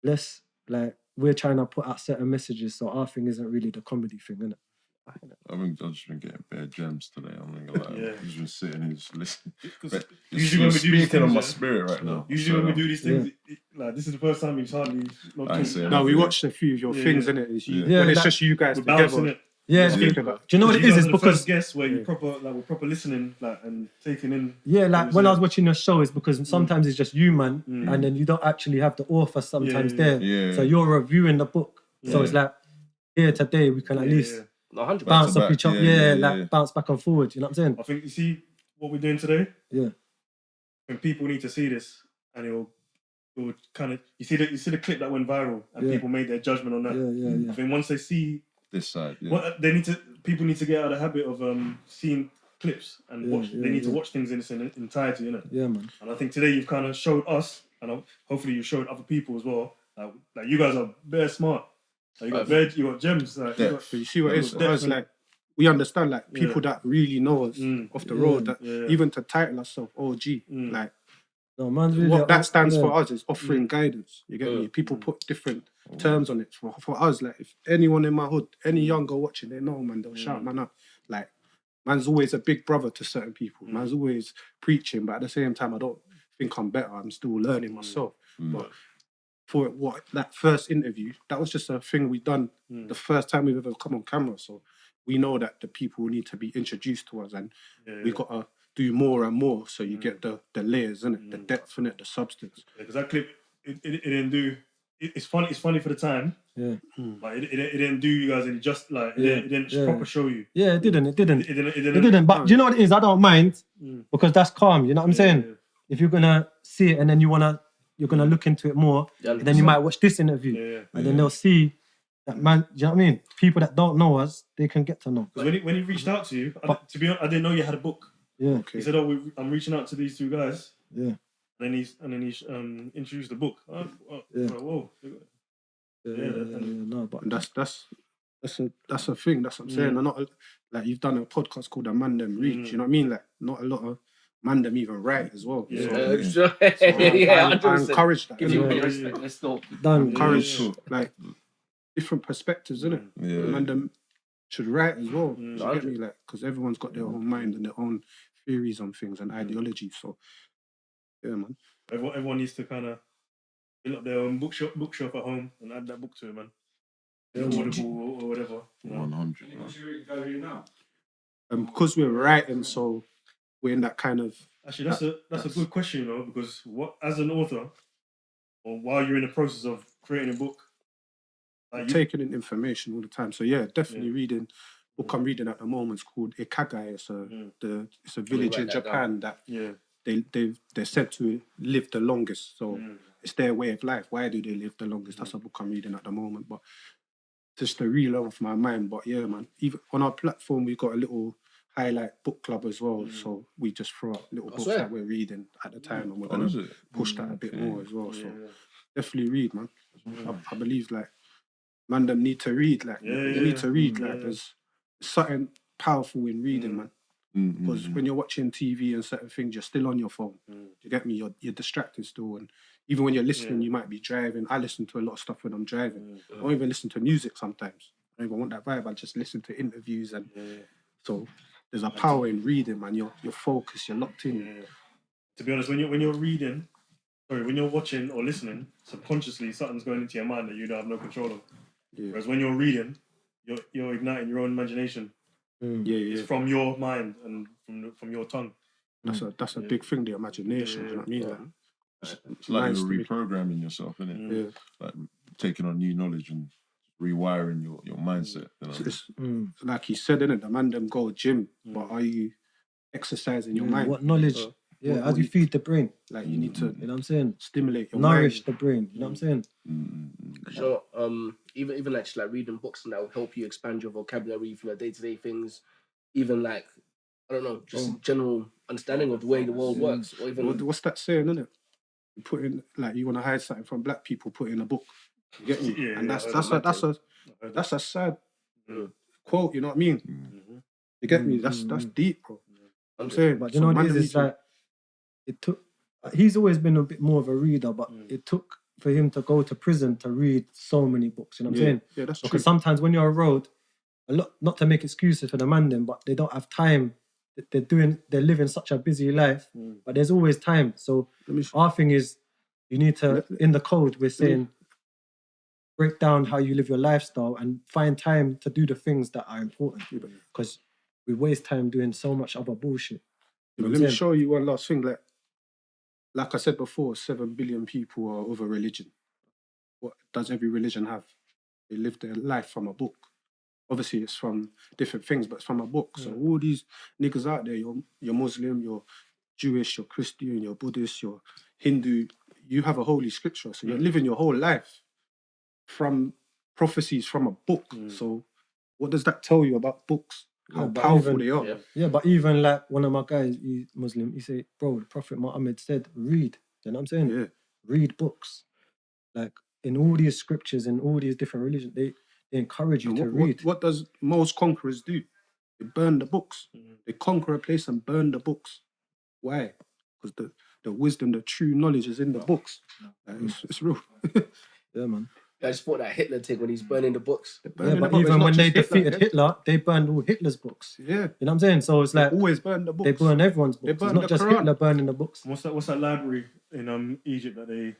C: we're trying to put out certain messages, so our thing isn't really the comedy thing, innit?
B: I've just been getting bare gems today. I'm not gonna lie. I've just been sitting and just listening.
E: Usually when we do these
B: speaking on
E: things,
B: my spirit right now.
E: Usually when we do these things, like this is the first time he's hardly not talking.
D: No, we watched a few of your things, innit? When it's just you guys
E: We're balancing
D: together.
E: it.
C: Yeah, do you know what it is? It's because
E: guess where you we're proper listening, and taking in.
C: Yeah, like when I was watching your show, it's because sometimes it's just you, man, and then you don't actually have the author sometimes there.
B: Yeah.
C: So you're reviewing the book. So it's like here today we can at least bounce off each other. Bounce back and forward. You know what I'm saying?
E: I think you see what we're doing today.
C: Yeah.
E: And people need to see this, and it'll kind of you see the clip that went viral, and people made their judgment on that.
C: Yeah.
E: I think once they see
B: this side,
E: people need to get out of the habit of seeing clips and watch. They need to watch things in its entirety, innit?
C: Yeah, man.
E: And I think today you've kind of showed us, and hopefully you showed other people as well. Like you guys are very smart. Like, you got gems. Like,
D: you see what it is for us, like we understand, like people that really know us off the road, that even to title ourselves OG, like
C: no, man, really,
D: what that stands for us is offering guidance. You get me? People put different terms on it. For us, like if anyone in my hood, any younger watching, they know, man, they'll shout man up. Like man's always a big brother to certain people. Man's always preaching, but at the same time, I don't think I'm better. I'm still learning myself. But for that first interview, that was just a thing we done the first time we've ever come on camera. So we know that the people need to be introduced to us, and we got to do more and more. So you get the layers in it, the depth in it, the substance.
E: Because that clip, it didn't do. It's funny. It's funny for the time.
C: Yeah.
E: But it didn't do you guys any just like it didn't proper show you.
C: Yeah, it didn't. But do you know what it is? I don't mind because that's calm. You know what I'm saying?
E: Yeah.
C: If you're gonna see it and then you're gonna look into it more, and then you might watch this interview, and then they'll see that man. Do you know what I mean? People that don't know us, they can get to know.
E: Because when he reached out to you, to be honest, I didn't know you had a book.
C: Yeah.
E: Okay. He said, "Oh, I'm reaching out to these two guys."
C: Yeah.
E: And then he introduced the book. Whoa.
C: No, but
D: that's a thing. That's what I'm saying. I'm not like you've done a podcast called Mandem Read. You know what I mean? Like not a lot of Mandem even write as well. So I encourage that.
A: Give you a bit of respect. Let's not
D: encourage like different perspectives, isn't it? Mandem should write as well. You get me? Like because everyone's got their own mind and their own theories on things and ideologies. So yeah, man.
E: Everyone needs to kind of build up their own bookshop at home and add that book to it, man. Audible or whatever.
B: 100.
F: What's your gallery now?
D: Because we're writing, so we're in that kind of.
E: Actually, that's a good question, you know, because as an author, or while you're in the process of creating a book,
D: taking in information all the time. So yeah, definitely reading. Book I'm reading at the moment is called Ikagai. It's a village in Japan that they're said to live the longest. So it's their way of life. Why do they live the longest? That's a book I'm reading at the moment. But just to reel off my mind. But yeah, man. Even on our platform, we've got a little highlight book club as well. So we just throw up little books that we're reading at the time, and we're gonna push that a bit more as well. So definitely read, man. I believe like Mandem need to read. Like they need to read. Like there's something powerful in reading, man. Because when you're watching TV and certain things, you're still on your phone. You get me? You're distracted still, and even when you're listening, you might be driving. I listen to a lot of stuff when I'm driving. I don't even listen to music sometimes. I don't even want that vibe. I just listen to interviews, and so there's a power in reading, man. You're focused. You're locked in.
E: To be honest, when you're reading, when you're watching or listening, subconsciously something's going into your mind that you don't have no control of. Whereas when you're reading, you're igniting your own imagination. It's from your mind and from your tongue.
D: That's a big thing, the imagination. Do you know what I mean?
B: It's like you're reprogramming yourself, isn't it? Like taking on new knowledge and rewiring your mindset. You know?
D: It's like he said, innit? The man them go gym, but are you exercising your mind?
C: What knowledge? How do you feed the brain?
D: Like you need to,
C: you know what I'm saying?
D: Stimulate your
C: nourish
D: mind.
C: the brain. You know what I'm saying?
A: So even like just like reading books and that will help you expand your vocabulary for your day-to-day things. Even like I don't know, just general understanding of the way the world works. Or even
D: what's that saying, innit? You put in like you want to hide something from black people, put in a book. You get me? And that's a sad quote. You know what I mean? You get me? That's deep, bro. I'm saying,
C: but you know what it is like it took. He's always been a bit more of a reader, but it took for him to go to prison to read so many books. You know what I'm saying?
D: Yeah, that's
C: because
D: true.
C: sometimes when you're on road, a lot, not to make excuses for the man then, but they don't have time. They're living such a busy life, but there's always time. So our thing is, you need to, in the code, we're saying, break down how you live your lifestyle and find time to do the things that are important. Because we waste time doing so much other bullshit.
D: Let me show you one last thing. Like I said before, 7 billion people are over religion. What does every religion have? They live their life from a book. Obviously, it's from different things, but it's from a book. So all these niggas out there, you're Muslim, you're Jewish, you're Christian, you're Buddhist, you're Hindu, you have a holy scripture. So you're living your whole life from prophecies from a book. So what does that tell you about books? How powerful they are.
C: Yeah, but even like one of my guys, he's Muslim, he said, bro, the Prophet Muhammad said, read. You know what I'm saying?
D: Yeah.
C: Read books. Like in all these scriptures and all these different religions, they encourage you to read.
D: What does most conquerors do? They burn the books. They conquer a place and burn the books. Why? Because the wisdom, the true knowledge is in the books. It's real.
C: Yeah, man.
A: I just thought that Hitler thing when he's burning the books.
C: But even when they defeated Hitler, they burned all Hitler's books.
D: Yeah.
C: You know what I'm saying? So it's like...
D: They always burn the books.
C: They burn everyone's books. It's not just
D: Quran.
C: Hitler burning the books.
E: What's that library in Egypt that they...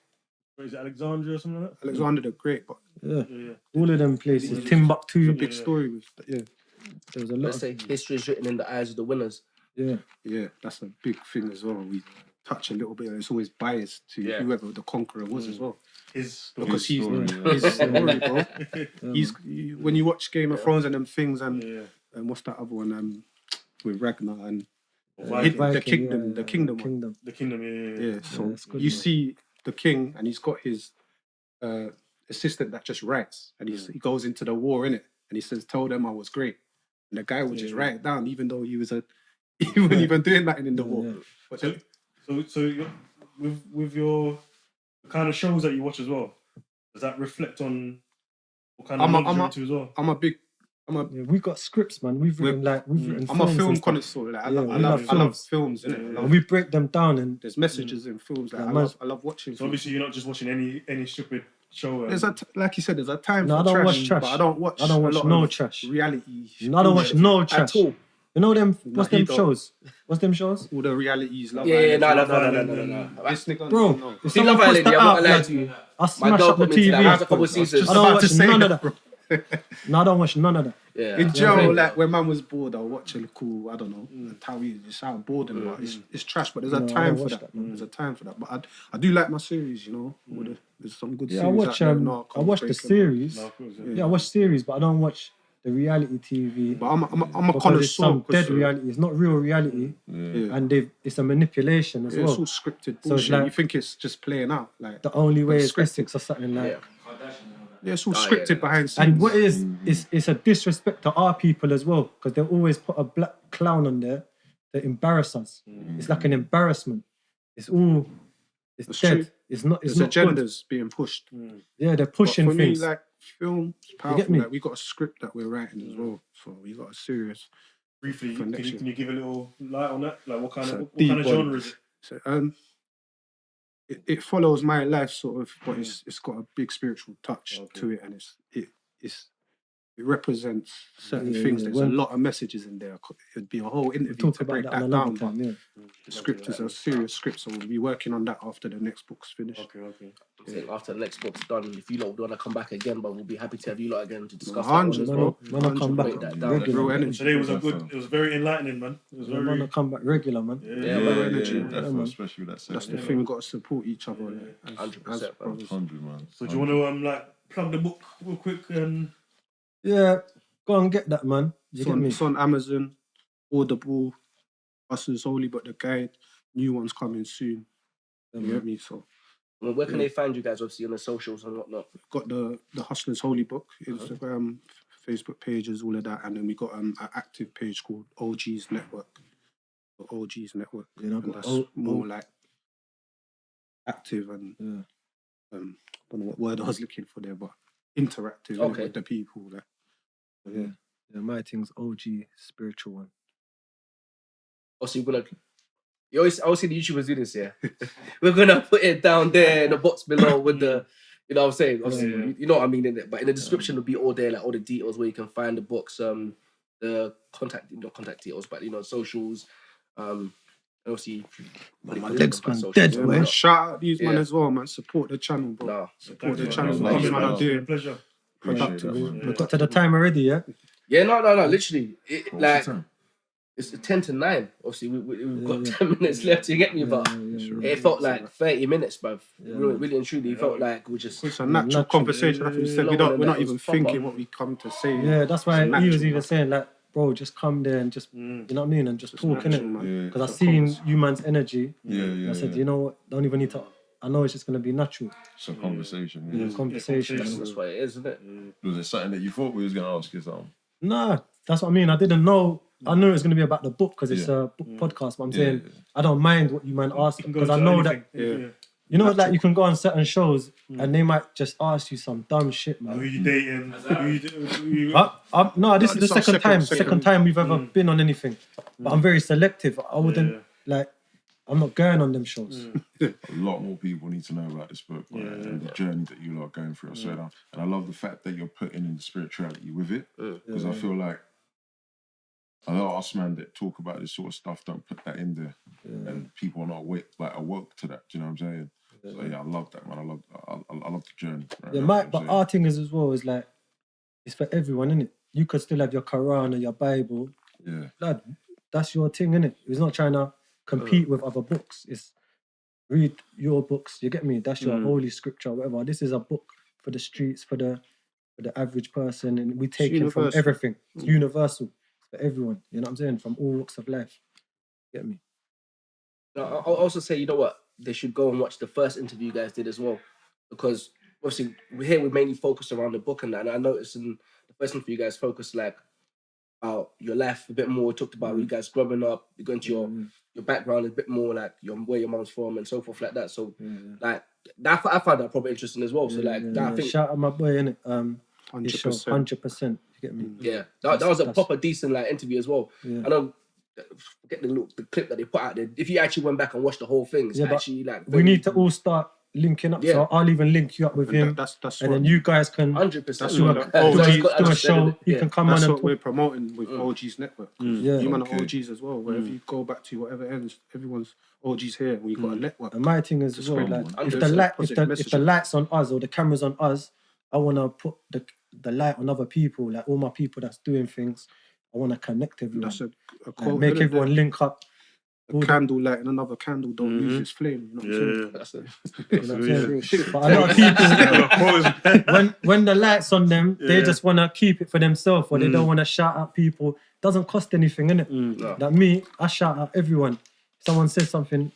E: Is it Alexandria or something like that?
D: Alexander the Great. But
C: yeah. All of them places. Timbuktu.
D: A big story with... Yeah.
C: There was a lot
A: Let's say history is written in the eyes of the winners.
C: Yeah.
D: Yeah, that's a big thing as well. We touch a little bit, and it's always biased to whoever the conqueror was as well.
E: His story.
D: Because his story, bro. When you watch Game of Thrones and them things, and what's that other one? With Ragnar and the kingdom. Yeah. So you see the king, and he's got his assistant that just writes, and he goes into the war in it, and he says, "Tell them I was great," and the guy would just write it down, even though he wasn't even doing nothing in the war. But
E: so with your kind of shows that you watch as well, does that reflect on what kind of knowledge you're into as well?
C: we got scripts, man. We've written
D: I'm a film connoisseur. Like, I love films, innit?
C: And we break them down, and
D: there's messages in films. Like, I love watching.
E: So obviously you're not just watching any stupid show.
D: There's like you said, there's a time
C: for
D: I don't
C: trash,
D: watch trash. But I don't watch
C: no trash.
D: Reality.
C: I don't watch no trash
A: at all.
C: You know them? What's them shows? What's them shows?
D: All the realities.
A: No.
D: This nigga,
C: bro, if
A: See Love Island, I'm not gonna lie to you.
C: I smash up the
A: put me to that. I was a
C: TV.
A: couple seasons.
C: I don't watch none of that. No, I don't watch none of that.
A: Yeah.
D: In jail, like when man was bored, I'll watch a cool, I don't know, how he just sound bored and what. It's trash, but there's a time for that. There's a time for that. But I do like my series, you know. There's some good series.
C: I watch the series. I watch series, but I don't watch the reality TV.
D: But I'm a connoisseur.
C: It's some dead reality. It's not real reality, and it's a manipulation as well.
D: It's all scripted bullshit. So it's like, you think it's just playing out. Like
C: the only way is Essex or something like.
D: Yeah, it's all scripted behind scenes.
C: And what it is it's a disrespect to our people as well, because they always put a black clown on there to embarrass us. It's like an embarrassment. It's dead.
D: True.
C: It's not
D: There's agendas being pushed.
C: Yeah, they're pushing
D: but for
C: things.
D: Me, like film, it's powerful. Like, we got a script that we're writing as well, so we got a serious.
E: Briefly,
D: connection.
E: can you give a little light on that? Like what kind
D: So
E: of
D: deep
E: genre
D: one.
E: is it?
D: So it follows my life sort of, but it's got a big spiritual touch to it, and it represents certain things. There's a lot of messages in there. It'd be a whole interview
C: talk
D: to
C: about
D: break
C: that
D: that
C: on
D: down.
C: another time,
D: But the script is a serious script, so we'll be working on that after the next book's finished.
E: Okay.
A: I'm saying after the next book's done, if you lot want to come back again, but we'll be happy to have you lot again to discuss that one
D: 100,
A: as
D: bro.
A: well.
C: Man, I come back
A: Break that down.
C: regular.
D: Real
C: man.
D: energy.
E: Today was it was very enlightening, man. It was
C: Man,
E: very.
C: I come back regular, man.
A: Yeah,
D: real
A: man.
D: energy.
B: Definitely, especially with that
D: That's
B: second.
D: the thing. We've got to support each other. As
A: 100%,
D: brothers.
B: 100, man.
E: So do you want to like plug the book real quick?
C: Yeah, go and get that, man. You get me?
D: It's on Amazon, Audible, Hustlers Holy, but the guide, new one's coming soon. You get me? So
A: Well, where can they find you guys, obviously, on the socials and whatnot?
D: got the Hustlers Holy book, Instagram, Facebook pages, all of that, and then we got an active page called OG's Network. The OG's Network,
C: You know,
D: and that's more like active and don't know what word I was looking for there, but interactive innit, with the people. Like,
C: yeah, my thing's OG spiritual one.
A: Obviously, we're gonna. You always, I always see the YouTubers do this, yeah. We're gonna put it down there in the box below with the, you know what I'm saying? Obviously, you know what I mean in it. But in the description will be all there, like all the details where you can find the books, the contact, not contact details, but you know, socials. Obviously,
D: my legs man dead, man. Shout out these man as well, man. Support the channel, bro.
A: Nah.
D: Support the channel.
B: Thanks,
D: These man are doing
E: Pleasure.
B: Appreciate that, man.
C: We got to the time already, yeah?
A: Yeah, no, literally,
B: What's
A: like
B: the time?
A: it's 10 to 9. Obviously, we've got 10 minutes left. You get me, but it felt like 30 minutes, bruv. Really and truly, it felt like we just.
D: It's a natural conversation. Like we said, we're not even thinking what we come to say.
C: Yeah, that's why he was even saying like, bro, just come there and just, you know what I mean, and just talk in it. Because I seen you man's energy. I said, you know what? Don't even need to. I know it's just gonna be natural.
B: It's a conversation.
C: Conversation.
A: That's what it is, isn't it?
B: Was there something that you thought we was gonna ask you something?
C: Nah, that's what I mean. I didn't know. I knew it was going to be about the book because it's a book podcast. But I'm saying I don't mind what you man ask because I know that you know, like you can go on certain shows and they might just ask you some dumb shit, man.
E: Who you dating?
C: No, this is the second time we've ever been on anything. But I'm very selective. I wouldn't like. I'm not going on them shows.
B: A lot more people need to know about this book and the journey that you lot are going through. And I love the fact that you're putting in the spirituality with it because I feel like a lot of us man that talk about this sort of stuff don't put that in there, and people are not awoke to that. Do you know what I'm saying? So yeah, I love that, man. I love the journey. Right?
C: But our thing is as well is like it's for everyone, innit? You could still have your Quran or your Bible.
B: Yeah,
C: lad, that's your thing, innit? It's not trying to compete with other books. It's read your books. You get me? That's your holy scripture, whatever. This is a book for the streets, for the average person, and we take it from everything. It's universal for everyone. You know what I'm saying? From all walks of life. Get me?
A: I'll also say, you know what? They should go and watch the first interview you guys did as well, because obviously we mainly focused around the book and that. And I noticed in the first interview you guys focused like about your life a bit more. Talked about you guys growing up, you going to your background a bit more, like where your mom's from and so forth like that. So like that, I found that probably interesting as well. So like I think
C: shout out my boy, innit?
D: 100%.
C: You get me?
A: Yeah, that was a proper decent like interview as well.
C: Yeah.
A: I know. Forget the clip that they put out there. If you actually went back and watched the whole thing, it's actually like
C: we need to all start linking up. So I'll even link you up with him, and then you guys can
A: 100%
C: do a show. You can come on and
D: that's
C: talk.
D: what we're promoting with OG's Network. You man are OGs as well. Wherever you go back to, whatever ends, everyone's OGs here. We've got a network.
C: And my thing is as well, like if the light's on us or the camera's on us, I want to put the light on other people, like all my people that's doing things. I want to connect everyone.
D: That's a quote.
C: Make everyone link up.
D: A candle lighting another candle don't lose its flame. You know what I'm saying?
C: You know what I'm saying? But a lot of people, when the light's on them, they just want to keep it for themselves, or they don't want to shout out people. Doesn't cost anything, innit? Like me, I shout out everyone. Someone says something,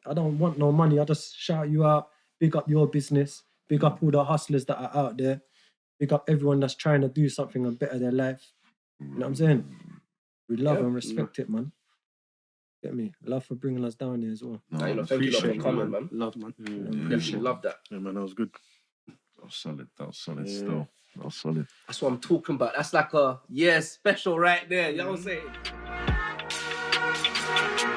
C: I don't want no money. I just shout you out. Big up your business. Big up all the hustlers that are out there. Big up everyone that's trying to do something and better their life. You know what I'm saying? We love and respect it, man. Get me? Love for bringing us down here as well.
A: Thank you for coming, man.
D: Love, man.
A: Definitely love that.
E: Yeah, man, that was good.
B: That was solid still. That was solid.
A: That's what I'm talking about. That's like a special right there. You know what I'm saying? Peace.